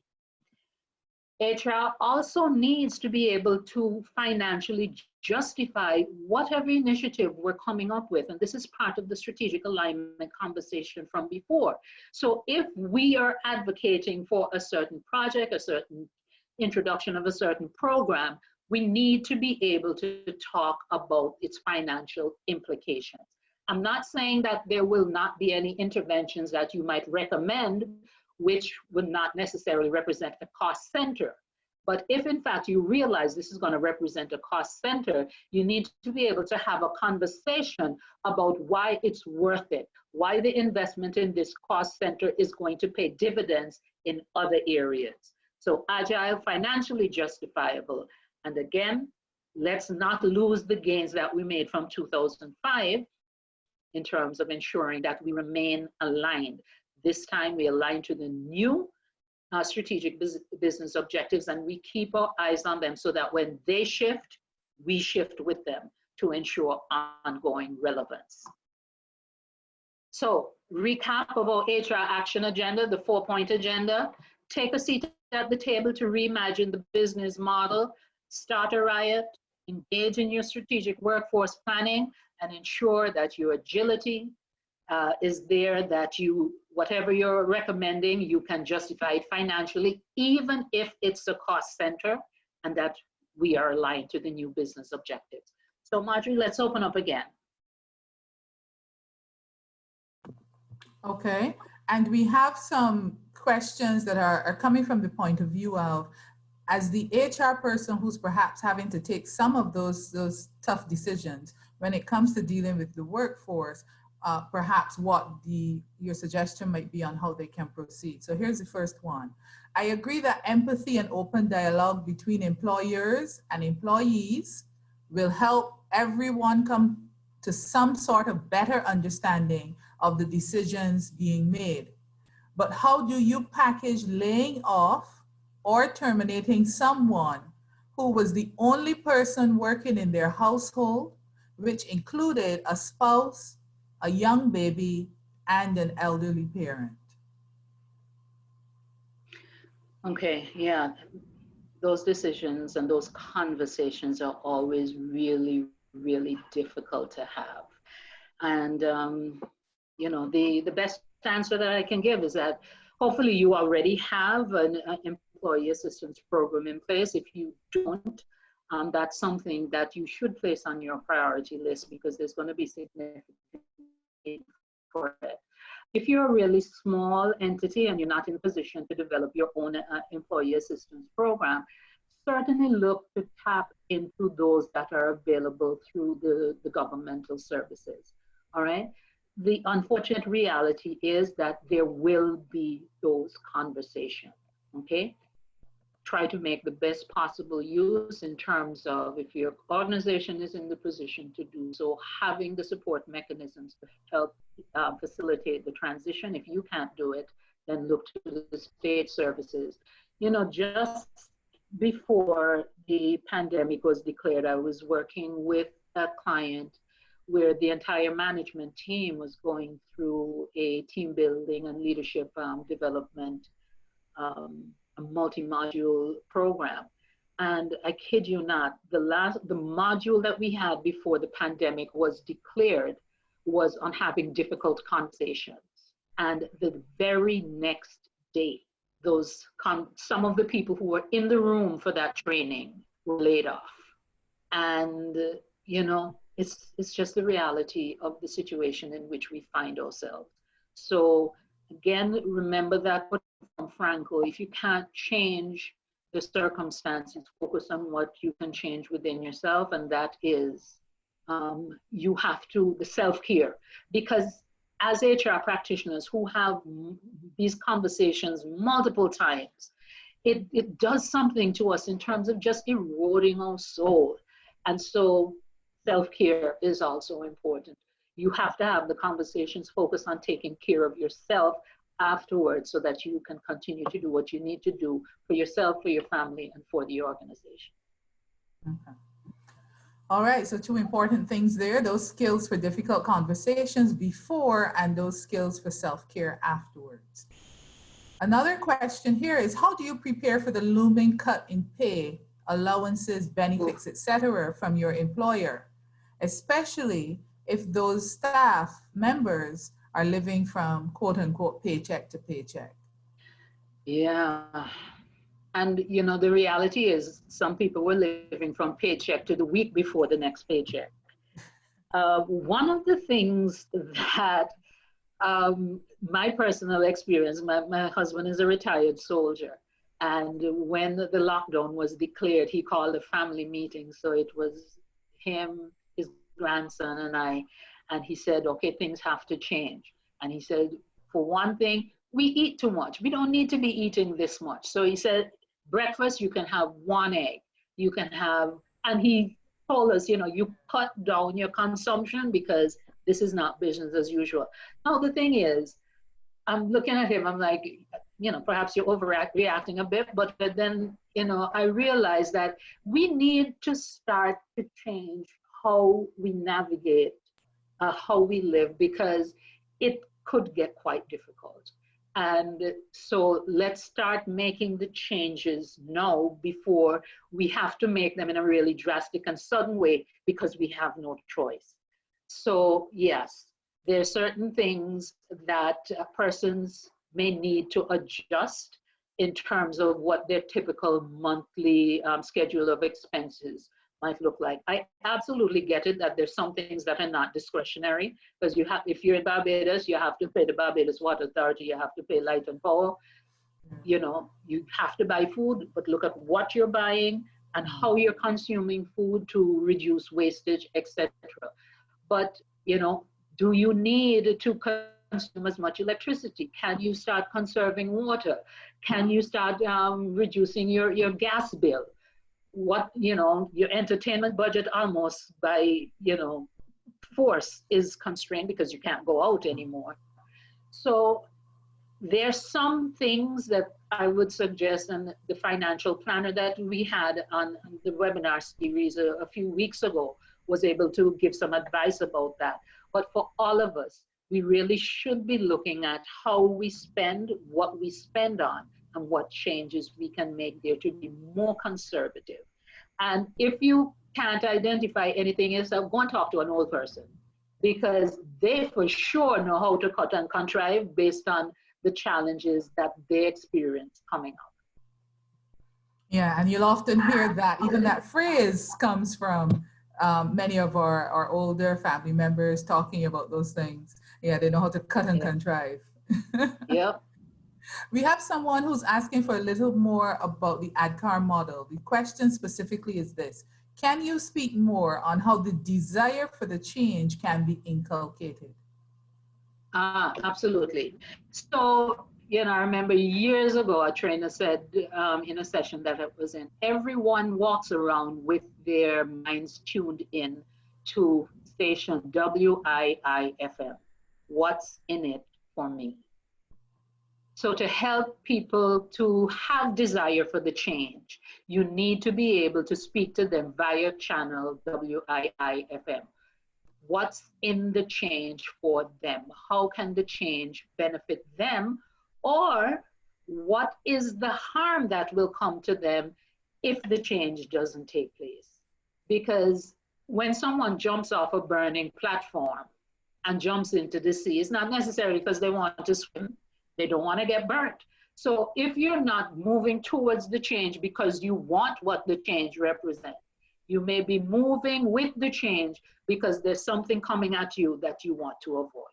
HR also needs to be able to financially justify whatever initiative we're coming up with. And this is part of the strategic alignment conversation from before. So if we are advocating for a certain project, a certain introduction of a certain program, we need to be able to talk about its financial implications. I'm not saying that there will not be any interventions that you might recommend which would not necessarily represent a cost center. But if in fact you realize this is going to represent a cost center, you need to be able to have a conversation about why it's worth it, why the investment in this cost center is going to pay dividends in other areas. So agile, financially justifiable. And again, let's not lose the gains that we made from 2005 in terms of ensuring that we remain aligned. This time we align to the new strategic business objectives, and we keep our eyes on them so that when they shift, we shift with them to ensure ongoing relevance. So recap of our HR action agenda, the 4-point agenda. Take a seat at the table to reimagine the business model, start a riot, engage in your strategic workforce planning, and ensure that your agility is there, that whatever you're recommending, you can justify it financially, even if it's a cost center, and that we are aligned to the new business objectives. So Marjorie, let's open up again. Okay, and we have some questions that are coming from the point of view of, as the HR person who's perhaps having to take some of those tough decisions when it comes to dealing with the workforce, perhaps what your suggestion might be on how they can proceed. So here's the first one. I agree that empathy and open dialogue between employers and employees will help everyone come to some sort of better understanding of the decisions being made. But how do you package laying off or terminating someone who was the only person working in their household, which included a spouse, a young baby, and an elderly parent? Okay, yeah, those decisions and those conversations are always really, really difficult to have. And, the best answer that I can give is that hopefully you already have an employee assistance program in place. If you don't, that's something that you should place on your priority list because there's going to be significant for it. If you're a really small entity and you're not in a position to develop your own employee assistance program, certainly look to tap into those that are available through the governmental services, all right? The unfortunate reality is that there will be those conversations, okay? Try to make the best possible use in terms of, if your organization is in the position to do so, having the support mechanisms to help facilitate the transition. If you can't do it, then look to the state services. Just before the pandemic was declared, I was working with a client where the entire management team was going through a team building and leadership development, a multi-module program. And I kid you not, the module that we had before the pandemic was declared was on having difficult conversations. And the very next day, some of the people who were in the room for that training were laid off. And you know, it's just the reality of the situation in which we find ourselves. So again, remember that from Franco, if you can't change the circumstances, focus on what you can change within yourself, and that is you have to, the self-care. Because as HR practitioners who have these conversations multiple times, it does something to us in terms of just eroding our soul. And so self-care is also important. You have to have the conversations focus on taking care of yourself afterwards so that you can continue to do what you need to do for yourself, for your family, and for the organization. Okay. All right, so two important things there, those skills for difficult conversations before and those skills for self-care afterwards. Another question here is, how do you prepare for the looming cut in pay, allowances, benefits, etc. from your employer, especially if those staff members are living from quote unquote paycheck to paycheck? Yeah. And you know, the reality is some people were living from paycheck to the week before the next paycheck. One of the things that my personal experience, my husband is a retired soldier. And when the lockdown was declared, he called a family meeting. So it was him, his grandson, and I. And he said, okay, things have to change. And he said, for one thing, we eat too much. We don't need to be eating this much. So he said, breakfast, you can have one egg. You can have, and he told us, you know, you cut down your consumption because this is not business as usual. Now, the thing is, I'm looking at him, I'm like, you know, perhaps you're overreacting a bit, but then, you know, I realized that we need to start to change how we navigate, how we live, because it could get quite difficult. And so let's start making the changes now before we have to make them in a really drastic and sudden way because we have no choice. So yes, there are certain things that persons may need to adjust in terms of what their typical monthly schedule of expenses might look like. I absolutely get it that there's some things that are not discretionary, because you have, if you're in Barbados, you have to pay the Barbados Water Authority, you have to pay light and power, you know, you have to buy food, but look at what you're buying and how you're consuming food to reduce wastage, etc. But, you know, do you need to consume as much electricity? Can you start conserving water? Can you start reducing your gas bill? What, you know, your entertainment budget almost by, you know, force is constrained because you can't go out anymore. So there's some things that I would suggest, and the financial planner that we had on the webinar series a few weeks ago was able to give some advice about that. But for all of us, we really should be looking at how we spend, what we spend on, and what changes we can make there to be more conservative. And if you can't identify anything else, go and talk to an old person, because they for sure know how to cut and contrive based on the challenges that they experience coming up. Yeah, and you'll often hear that, even that phrase comes from many of our older family members talking about those things. Yeah, they know how to cut and contrive. Yep. We have someone who's asking for a little more about the ADKAR model. The question specifically is this: can you speak more on how the desire for the change can be inculcated? Absolutely. So, you know, I remember years ago, a trainer said in a session that I was in, everyone walks around with their minds tuned in to station WIIFM. What's in it for me? So to help people to have desire for the change, you need to be able to speak to them via channel WIIFM. What's in the change for them? How can the change benefit them? Or what is the harm that will come to them if the change doesn't take place. Because when someone jumps off a burning platform and jumps into the sea, it's not necessarily because they want to swim, they don't want to get burnt. So if you're not moving towards the change because you want what the change represents, you may be moving with the change because there's something coming at you that you want to avoid.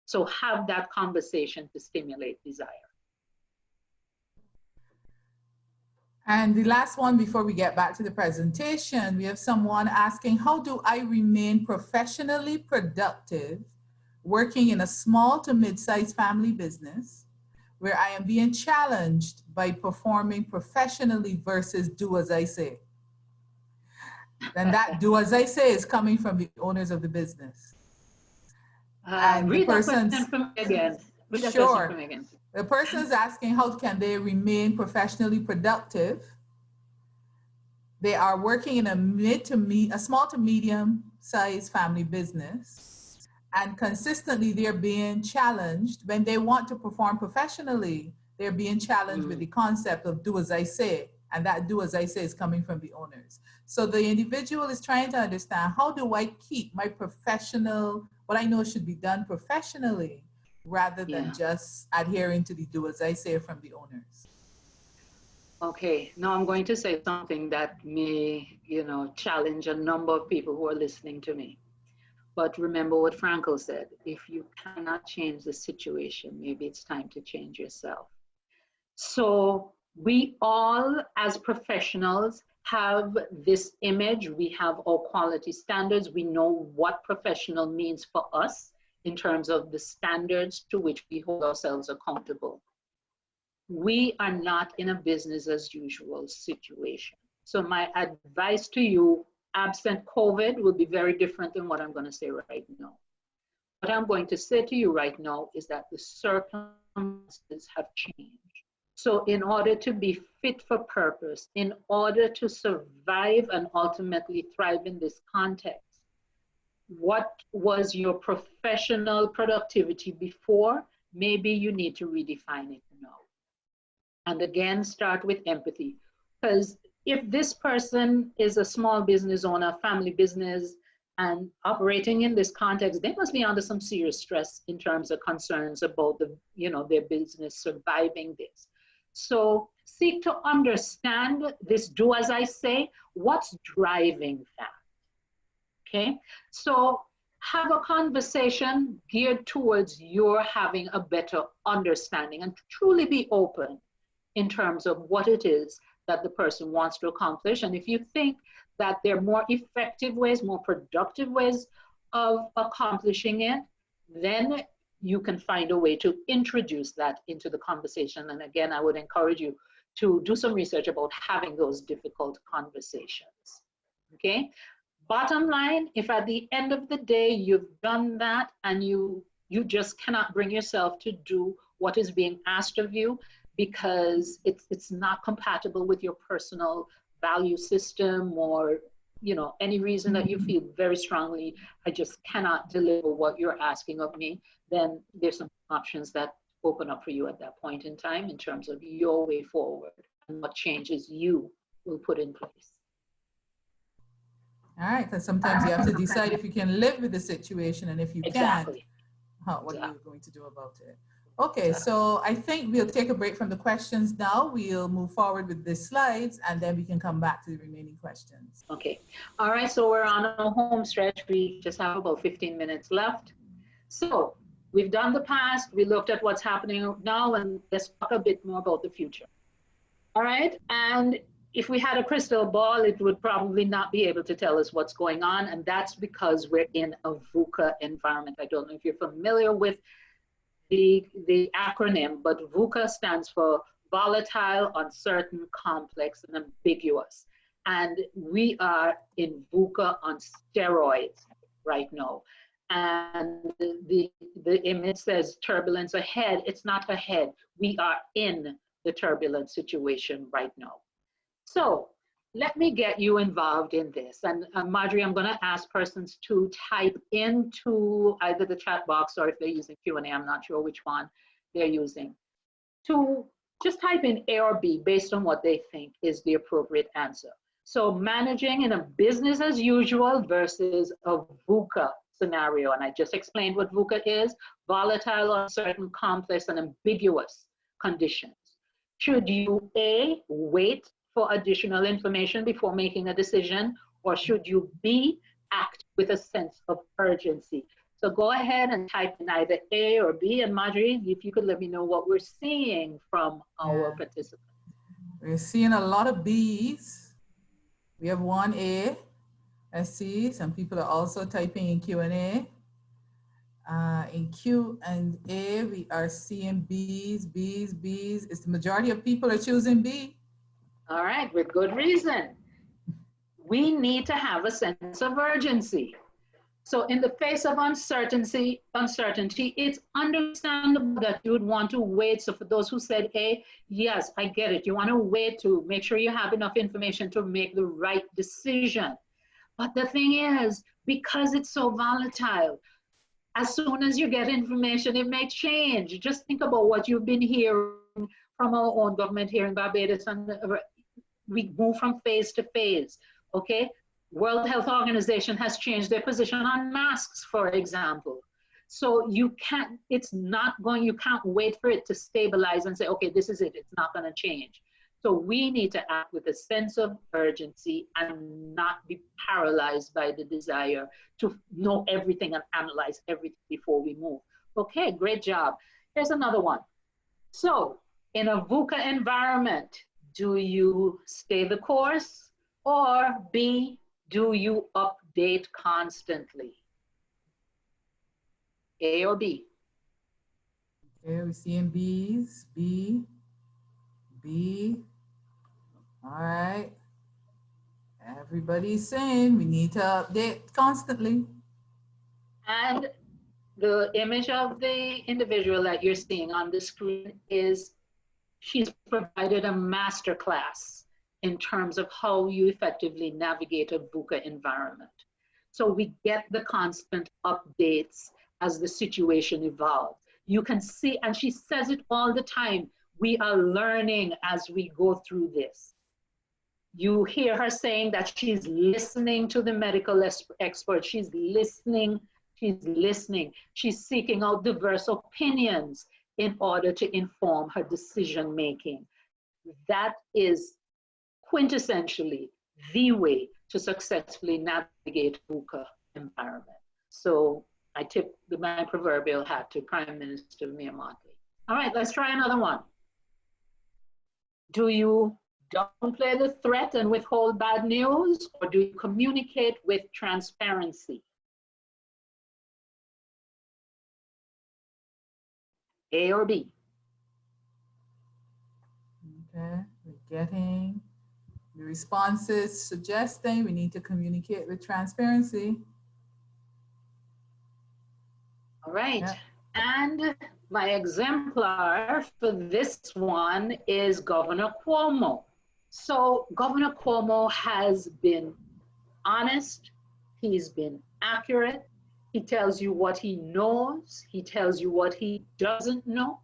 So have that conversation to stimulate desire. And the last one before we get back to the presentation, we have someone asking, how do I remain professionally productive working in a small to mid-sized family business where I am being challenged by performing professionally versus do as I say? Then that do as I say is coming from the owners of the business. And read the that question person's, from me again. Read that sure. question from me again. The person is asking, how can they remain professionally productive? They are working in a small to medium sized family business, and consistently they're being challenged when they want to perform professionally. They're being challenged with the concept of do as I say, and that do as I say is coming from the owners. So the individual is trying to understand, how do I keep my professional, what I know should be done professionally, rather than just adhering to the do as I say from the owners. Okay, now I'm going to say something that may, challenge a number of people who are listening to me. But remember what Franco said, if you cannot change the situation, maybe it's time to change yourself. So we all, as professionals, have this image, we have our quality standards, we know what professional means for us in terms of the standards to which we hold ourselves accountable. We are not in a business as usual situation. So my advice to you, absent COVID, will be very different than what I'm going to say right now. What I'm going to say to you right now is that the circumstances have changed. So in order to be fit for purpose, in order to survive and ultimately thrive in this context, what was your professional productivity before? Maybe you need to redefine it now. And again, start with empathy. Because if this person is a small business owner, family business, and operating in this context, they must be under some serious stress in terms of concerns about their business surviving this. So seek to understand this do as I say, what's driving that, okay? So have a conversation geared towards your having a better understanding and truly be open in terms of what it is that the person wants to accomplish. And if you think that there are more effective ways, more productive ways of accomplishing it, then you can find a way to introduce that into the conversation. And again, I would encourage you to do some research about having those difficult conversations, okay? Bottom line, if at the end of the day you've done that and you just cannot bring yourself to do what is being asked of you because it's not compatible with your personal value system, or any reason that you feel very strongly, I just cannot deliver what you're asking of me, then there's some options that open up for you at that point in time in terms of your way forward and what changes you will put in place. All right, because sometimes you have to decide if you can live with the situation, and if you can't, what are you going to do about it? Okay, so I think we'll take a break from the questions now. We'll move forward with the slides, and then we can come back to the remaining questions. Okay, all right, so we're on a home stretch. We just have about 15 minutes left. So we've done the past, we looked at what's happening now, and let's talk a bit more about the future. All right, and if we had a crystal ball, it would probably not be able to tell us what's going on, and that's because we're in a VUCA environment. I don't know if you're familiar with the acronym, but VUCA stands for volatile, uncertain, complex, and ambiguous. And we are in VUCA on steroids right now. And the image says turbulence ahead. It's not ahead. We are in the turbulent situation right now. So let me get you involved in this. And Marjorie, I'm going to ask persons to type into either the chat box or if they're using Q&A, I'm not sure which one they're using, to just type in A or B based on what they think is the appropriate answer. So managing in a business as usual versus a VUCA scenario. And I just explained what VUCA is: volatile, uncertain, complex, and ambiguous conditions. Should you A, wait for additional information before making a decision, or should you B, act with a sense of urgency? So go ahead and type in either A or B. And Marjorie, if you could let me know what we're seeing from our participants. We're seeing a lot of B's. We have one A. I see some people are also typing in Q&A. In Q and A, we are seeing B's, B's, B's. It's the majority of people are choosing B. All right, with good reason. We need to have a sense of urgency. So in the face of uncertainty, it's understandable that you would want to wait. So for those who said A, yes, I get it. You want to wait to make sure you have enough information to make the right decision. But the thing is, because it's so volatile, as soon as you get information, it may change. Just think about what you've been hearing from our own government here in Barbados, and we move from phase to phase, okay? World Health Organization has changed their position on masks, for example. So you can't wait for it to stabilize and say, okay, this is it, it's not gonna change. So we need to act with a sense of urgency and not be paralyzed by the desire to know everything and analyze everything before we move. Okay, great job. Here's another one. So in a VUCA environment, do you stay the course, or B, do you update constantly? A or B? Okay, we're seeing B's, B, B. All right. Everybody's saying we need to update constantly. And the image of the individual that you're seeing on the screen is she's provided a master class in terms of how you effectively navigate a VUCA environment. So we get the constant updates as the situation evolves. You can see, and she says it all the time, we are learning as we go through this. You hear her saying that she's listening to the medical expert. She's listening, She's seeking out diverse opinions in order to inform her decision making. That is quintessentially the way to successfully navigate VUCA environment. So I tip my proverbial hat to Prime Minister Mia Mottley. All right, let's try another one. Do you downplay the threat and withhold bad news, or do you communicate with transparency? A or B? Okay, we're getting the responses suggesting we need to communicate with transparency. All right, yeah. And my exemplar for this one is Governor Cuomo. So Governor Cuomo has been honest, he's been accurate, he tells you what he knows, he tells you what he doesn't know,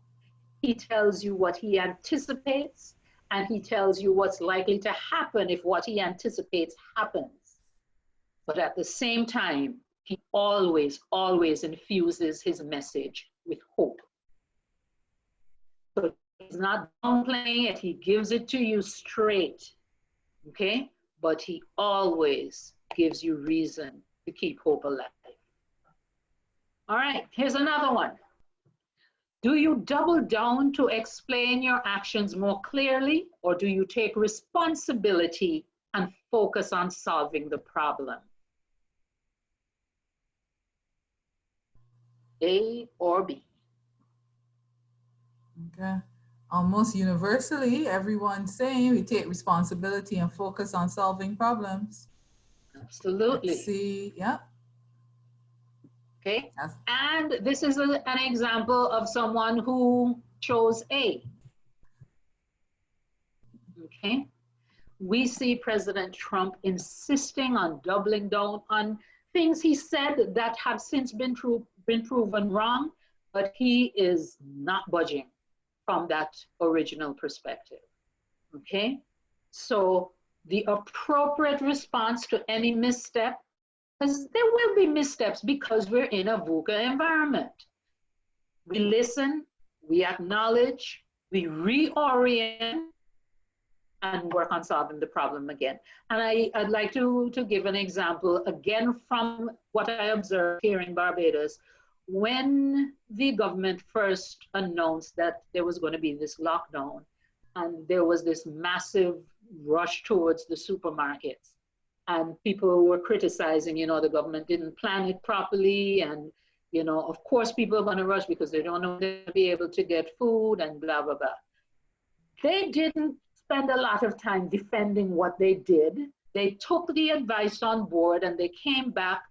he tells you what he anticipates, and he tells you what's likely to happen if what he anticipates happens. But at the same time, he always, always infuses his message with hope. So he's not downplaying it, he gives it to you straight, okay? But he always gives you reason to keep hope alive. All right, here's another one. Do you double down to explain your actions more clearly, or do you take responsibility and focus on solving the problem? A or B? Okay. Almost universally, everyone's saying we take responsibility and focus on solving problems. Absolutely. Let's see, yeah. Okay, and this is an example of someone who chose A. Okay, we see President Trump insisting on doubling down on things he said that have since been proven wrong, but he is not budging. from that original perspective. Okay? So the appropriate response to any misstep, because there will be missteps because we're in a VUCA environment. We listen, we acknowledge, we reorient, and work on solving the problem again. And I'd like to give an example, again, from what I observed here in Barbados. When the government first announced that there was going to be this lockdown, and there was this massive rush towards the supermarkets, and people were criticizing, the government didn't plan it properly, and of course people are going to rush because they don't know if they're going to be able to get food and blah, blah, blah. They didn't spend a lot of time defending what they did. They took the advice on board, and they came back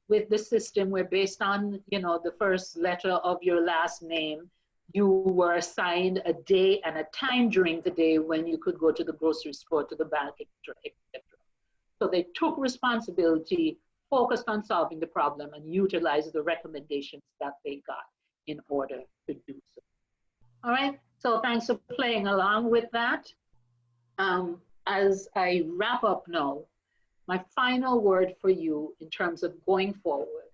with the system where, based on the first letter of your last name, you were assigned a day and a time during the day when you could go to the grocery store, to the bank, etc. So they took responsibility, focused on solving the problem, and utilized the recommendations that they got in order to do so. All right, so thanks for playing along with that. As I wrap up now, my final word for you in terms of going forward,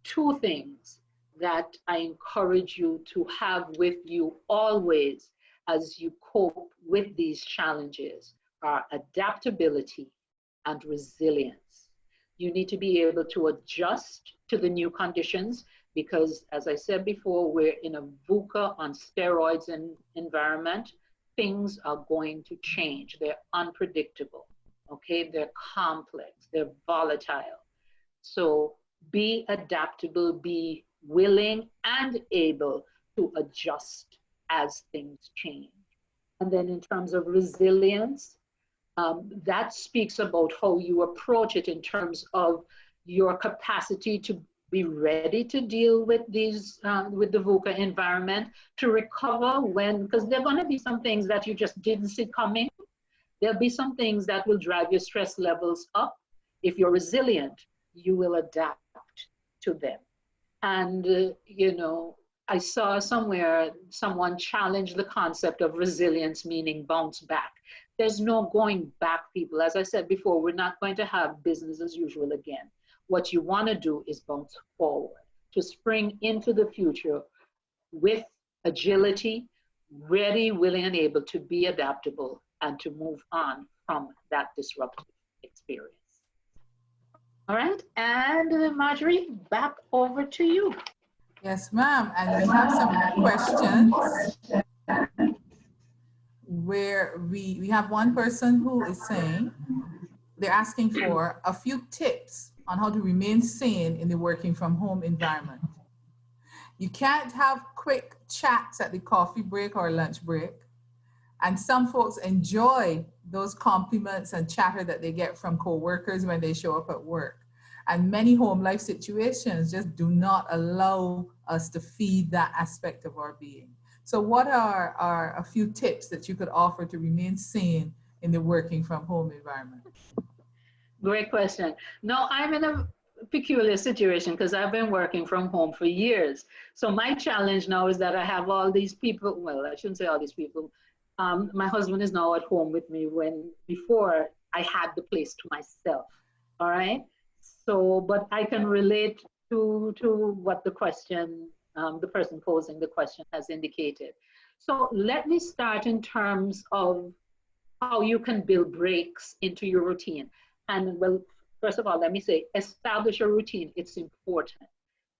two things that I encourage you to have with you always as you cope with these challenges are adaptability and resilience. You need to be able to adjust to the new conditions because, as I said before, we're in a VUCA on steroids environment. Things are going to change. They're unpredictable, okay? They're complex, they're volatile. So be adaptable, be willing and able to adjust as things change. And then in terms of resilience, that speaks about how you approach it in terms of your capacity to be ready to deal with these, with the VUCA environment, to recover when, because there are going to be some things that you just didn't see coming. There'll be some things that will drive your stress levels up. If you're resilient, you will adapt to them. And, I saw somewhere someone challenged the concept of resilience, meaning bounce back. There's no going back, people. As I said before, we're not going to have business as usual again. What you want to do is bounce forward, to spring into the future with agility, ready, willing, and able to be adaptable and to move on from that disruptive experience. All right, and Marjorie, back over to you. Yes, ma'am. And we have some questions where we have one person who is saying, they're asking for a few tips on how to remain sane in the working from home environment. You can't have quick chats at the coffee break or lunch break. And some folks enjoy those compliments and chatter that they get from coworkers when they show up at work. And many home life situations just do not allow us to feed that aspect of our being. So what are a few tips that you could offer to remain sane in the working from home environment? Great question. No, I'm in a peculiar situation because I've been working from home for years. So my challenge now is that I have all these people, well, I shouldn't say all these people. My husband is now at home with me when before I had the place to myself, all right? So, but I can relate to what the question, the person posing the question has indicated. So let me start in terms of how you can build breaks into your routine. And well, first of all, let me say, establish a routine. It's important.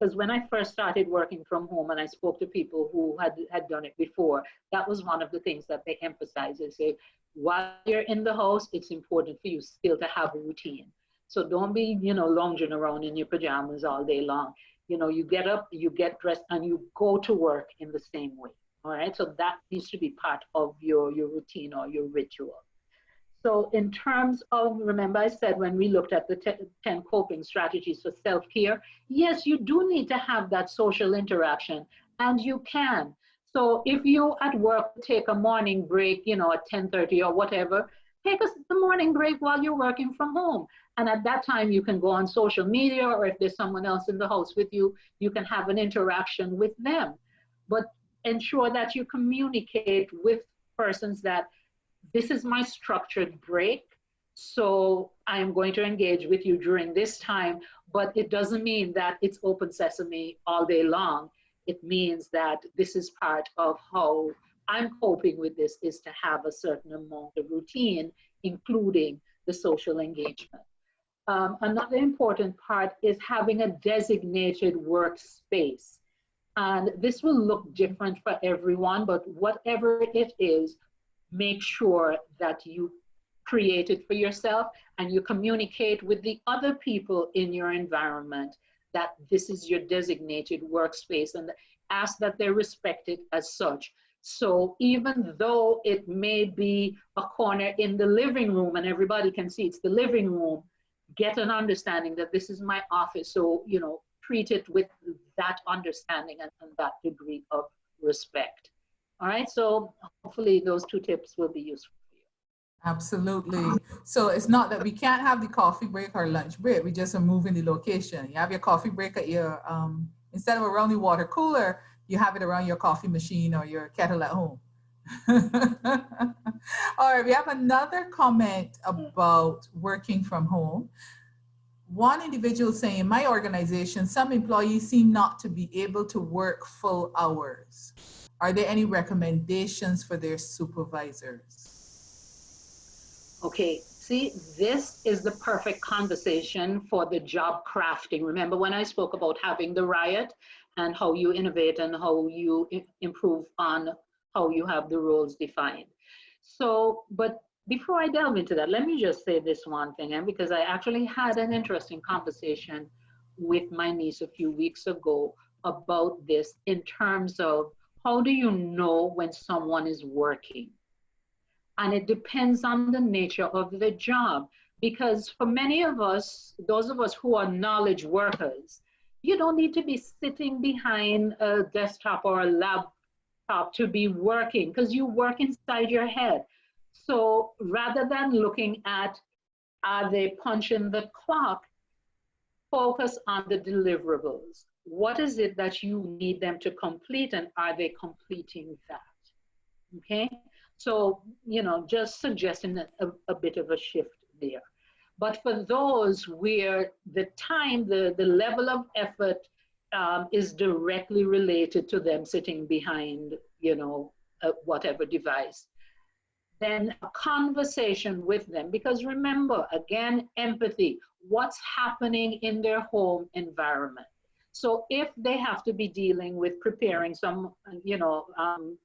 Because when I first started working from home and I spoke to people who had done it before, that was one of the things that they emphasize. They say, while you're in the house, it's important for you still to have a routine. So don't be, lounging around in your pajamas all day long. You get up, you get dressed, and you go to work in the same way. All right, so that needs to be part of your routine or your ritual. So in terms of, remember I said when we looked at the 10 coping strategies for self-care, yes, you do need to have that social interaction, and you can. So if you at work take a morning break, at 10:30 or whatever, take the morning break while you're working from home. And at that time, you can go on social media, or if there's someone else in the house with you, you can have an interaction with them. But ensure that you communicate with persons that this is my structured break. So I'm going to engage with you during this time, but it doesn't mean that it's open sesame all day long. It means that this is part of how I'm coping with this, is to have a certain amount of routine, including the social engagement. Another important part is having a designated workspace. And this will look different for everyone, but whatever it is, make sure that you create it for yourself and you communicate with the other people in your environment that this is your designated workspace, and ask that they respect it as such. So even though it may be a corner in the living room and everybody can see it's the living room, get an understanding that this is my office. So, you know, treat it with that understanding and that degree of respect. All right, so hopefully those 2 tips will be useful for you. Absolutely. So it's not that we can't have the coffee break or lunch break. We just are moving the location. You have your coffee break at your, instead of around the water cooler, you have it around your coffee machine or your kettle at home. All right, we have another comment about working from home. One individual saying, in my organization, some employees seem not to be able to work full hours. Are there any recommendations for their supervisors? Okay, see, this is the perfect conversation for the job crafting. Remember when I spoke about having the riot and how you innovate and how you improve on how you have the roles defined. So, but before I delve into that, let me just say this one thing, and because I actually had an interesting conversation with my niece a few weeks ago about this in terms of how do you know when someone is working? And it depends on the nature of the job. Because for many of us, those of us who are knowledge workers, you don't need to be sitting behind a desktop or a laptop to be working, because you work inside your head. So rather than looking at, are they punching the clock, focus on the deliverables. What is it that you need them to complete, and are they completing that? Okay, so, you know, just suggesting a bit of a shift there. But for those where the time, the level of effort is directly related to them sitting behind, you know, whatever device, then a conversation with them, because remember, again, empathy, what's happening in their home environment. So if they have to be dealing with preparing some, you know,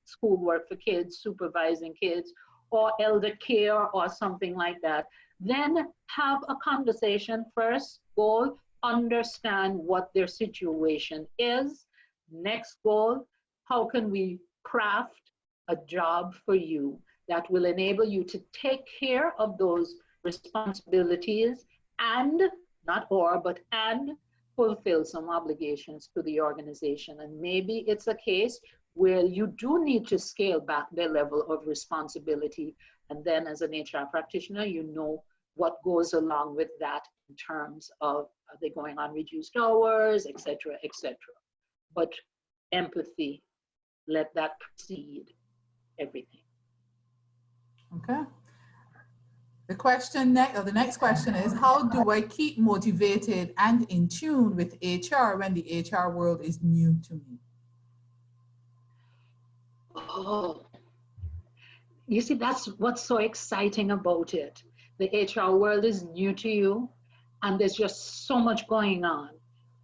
schoolwork for kids, supervising kids, or elder care or something like that, then have a conversation first. Goal, understand what their situation is. Next goal, how can we craft a job for you that will enable you to take care of those responsibilities and, not or, but and fulfill some obligations to the organization. And maybe it's a case where you do need to scale back their level of responsibility. And then as an HR practitioner, you know what goes along with that in terms of are they going on reduced hours, et cetera, et cetera. But empathy, let that precede everything. Okay. The question the next question is, how do I keep motivated and in tune with HR when the HR world is new to me? Oh, you see, that's what's so exciting about it. The HR world is new to you, and there's just so much going on.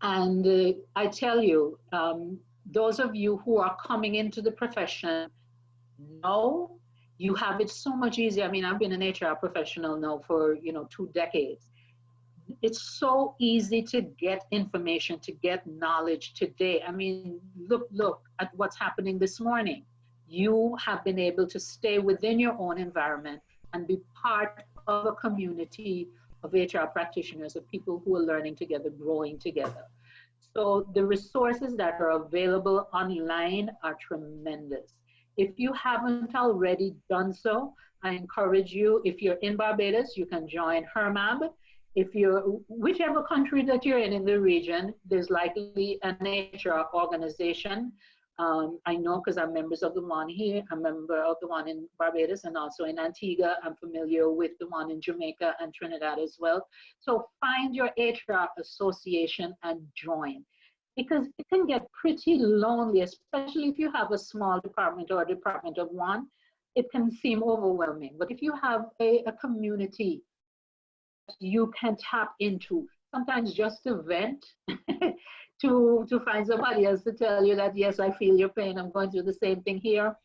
And I tell you, those of you who are coming into the profession now, you have it so much easier. I mean, I've been an HR professional now for, 2 decades. It's so easy to get information, to get knowledge today. I mean, look at what's happening this morning. You have been able to stay within your own environment and be part of a community of HR practitioners, of people who are learning together, growing together. So the resources that are available online are tremendous. If you haven't already done so, I encourage you, if you're in Barbados, you can join HERMAB. If you're, whichever country that you're in the region, there's likely an HR organization. I know because I'm members of the one here, I'm a member of the one in Barbados and also in Antigua. I'm familiar with the one in Jamaica and Trinidad as well. So find your HR association and join, because it can get pretty lonely, especially if you have a small department or a department of one. It can seem overwhelming, but if you have a community you can tap into, sometimes just to vent, to find somebody else to tell you that, yes, I feel your pain, I'm going through the same thing here,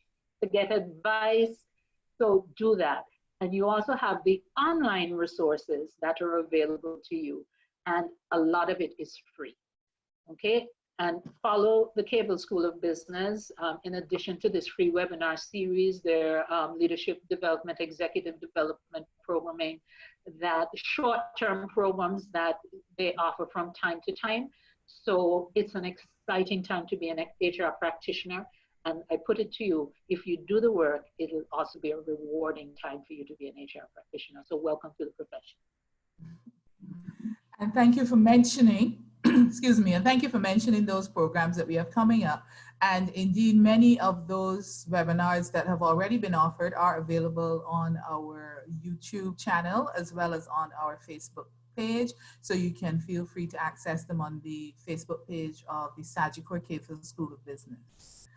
to get advice. So do that. And you also have the online resources that are available to you. And a lot of it is free, okay? And follow the Cable School of Business. In addition to this free webinar series, their leadership development, executive development programming, that short-term programs that they offer from time to time. So it's an exciting time to be an HR practitioner. And I put it to you, if you do the work, it'll also be a rewarding time for you to be an HR practitioner. So welcome to the profession. And thank you for mentioning, excuse me, and thank you for mentioning those programs that we have coming up. And indeed, many of those webinars that have already been offered are available on our YouTube channel as well as on our Facebook page. So you can feel free to access them on the Facebook page of the Sagicor Capefield School of Business.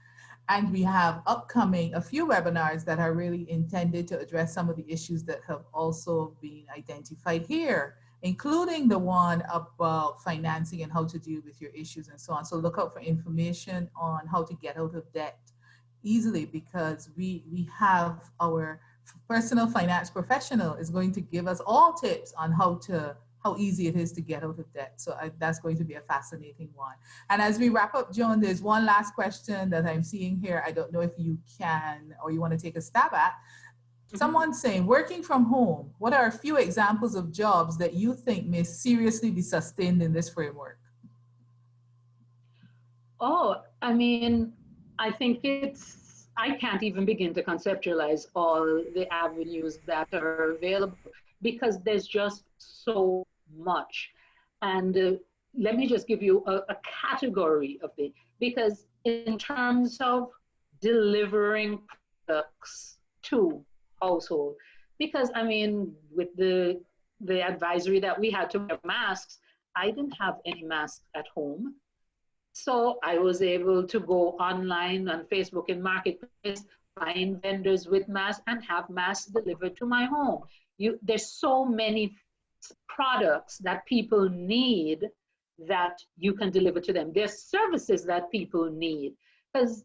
And we have upcoming a few webinars that are really intended to address some of the issues that have also been identified here, including the one about financing and how to deal with your issues and so on. So look out for information on how to get out of debt easily, because we have our personal finance professional is going to give us all tips on how easy it is to get out of debt. So that's going to be a fascinating one. And as we wrap up, Joan, there's one last question that I'm seeing here. I don't know if you can or you want to take a stab at. Someone's saying, working from home, what are a few examples of jobs that you think may seriously be sustained in this framework? Oh, I mean, I think I can't even begin to conceptualize all the avenues that are available, because there's just so much. And let me just give you a category of it, because in terms of delivering products to household, because I mean, with the advisory that we had to wear masks, I didn't have any masks at home. So I was able to go online on Facebook and Marketplace, find vendors with masks and have masks delivered to my home. There's so many products that people need that you can deliver to them. There's services that people need. Because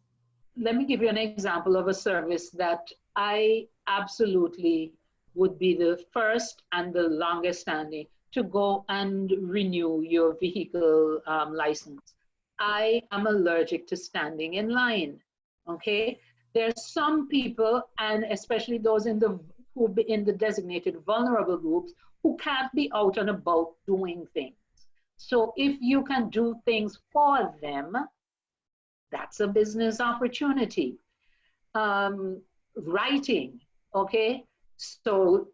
let me give you an example of a service that I absolutely would be the first and the longest standing to go and renew your vehicle license. I am allergic to standing in line, okay? There's some people, and especially those who be in the designated vulnerable groups, who can't be out and about doing things. So if you can do things for them, that's a business opportunity. Writing, okay? So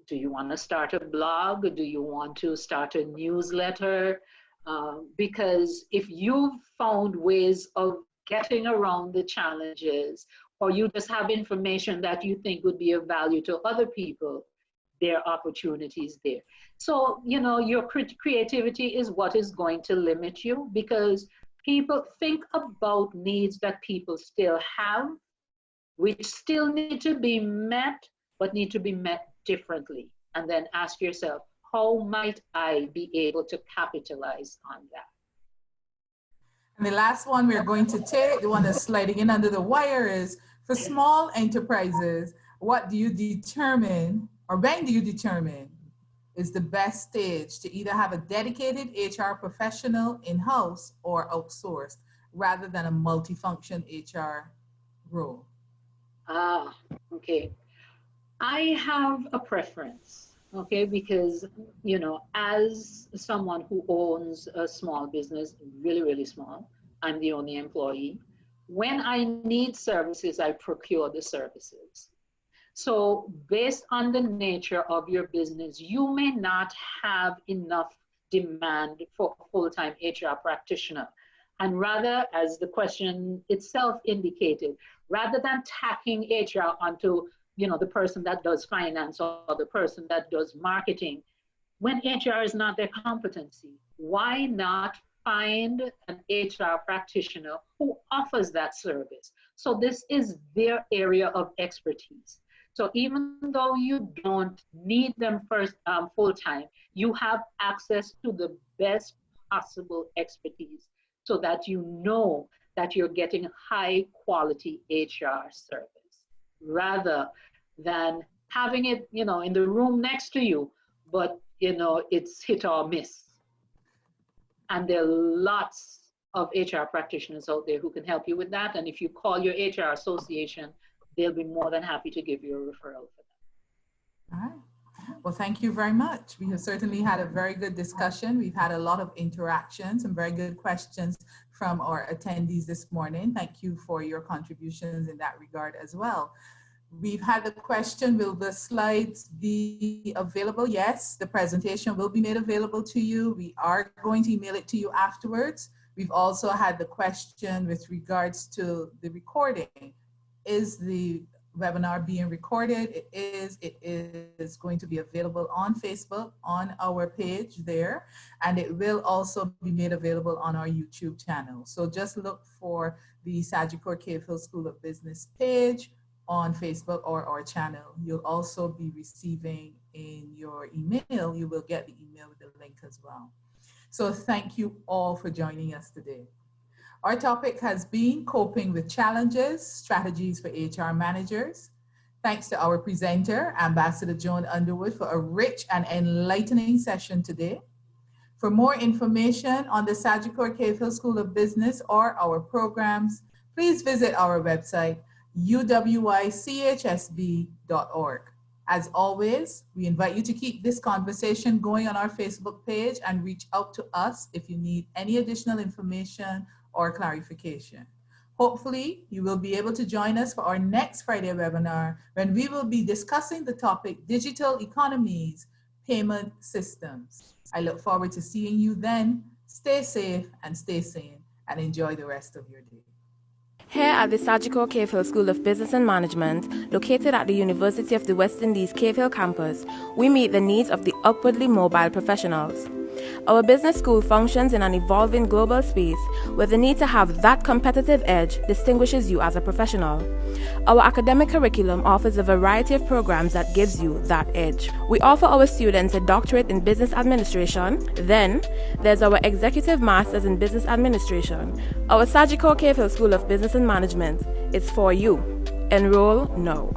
do you want to start a blog? Do you want to start a newsletter? Because if you've found ways of getting around the challenges, or you just have information that you think would be of value to other people, there are opportunities there. So, you know, your creativity is what is going to limit you, because people think about needs that people still have, which still need to be met, but need to be met differently. And then ask yourself, how might I be able to capitalize on that? And the last one we're going to take, the one that's sliding in under the wire, is for small enterprises, what do you determine, or when do you determine is the best stage to either have a dedicated HR professional in-house or outsourced, rather than a multifunction HR role? Ah, okay. I have a preference, okay, because, you know, as someone who owns a small business, really, really small, I'm the only employee. When I need services, I procure the services. So based on the nature of your business, you may not have enough demand for a full-time HR practitioner. And rather, as the question itself indicated, rather than tacking HR onto, the person that does finance or the person that does marketing, when HR is not their competency, why not find an HR practitioner who offers that service? So this is their area of expertise. So even though you don't need them first full-time, you have access to the best possible expertise so that you know that you're getting high quality HR service rather than having it, in the room next to you, but it's hit or miss. And there are lots of HR practitioners out there who can help you with that. And if you call your HR association, they'll be more than happy to give you a referral for that. All right. Well, thank you very much. We have certainly had a very good discussion. We've had a lot of interactions and very good questions from our attendees this morning. Thank you for your contributions in that regard as well. We've had the question, will the slides be available? Yes, the presentation will be made available to you. We are going to email it to you afterwards. We've also had the question with regards to the recording. Is the webinar being recorded? It is. It is going to be available on Facebook, on our page there, and it will also be made available on our YouTube channel. So just look for the Sagicor Cave-Hill School of Business page on Facebook or our channel. You'll also be receiving in your email, you will get the email with the link as well. So thank you all for joining us today. Our topic has been coping with challenges, strategies for HR managers. Thanks to our presenter, Ambassador Joan Underwood, for a rich and enlightening session today. For more information on the Sagicor Cave-Hill School of Business or our programs, please visit our website, uwichsb.org. As always, we invite you to keep this conversation going on our Facebook page and reach out to us if you need any additional information or clarification. Hopefully, you will be able to join us for our next Friday webinar when we will be discussing the topic Digital Economies, Payment Systems. I look forward to seeing you then. Stay safe and stay sane and enjoy the rest of your day. Here at the Sagicor Cave-Hill School of Business and Management, located at the University of the West Indies Cave-Hill campus, we meet the needs of the upwardly mobile professionals. Our business school functions in an evolving global space where the need to have that competitive edge distinguishes you as a professional. Our academic curriculum offers a variety of programs that gives you that edge. We offer our students a doctorate in business administration. Then, there's our executive masters in business administration. Our Sagicor Cave-Hill School of Business and Management is for you. Enroll now.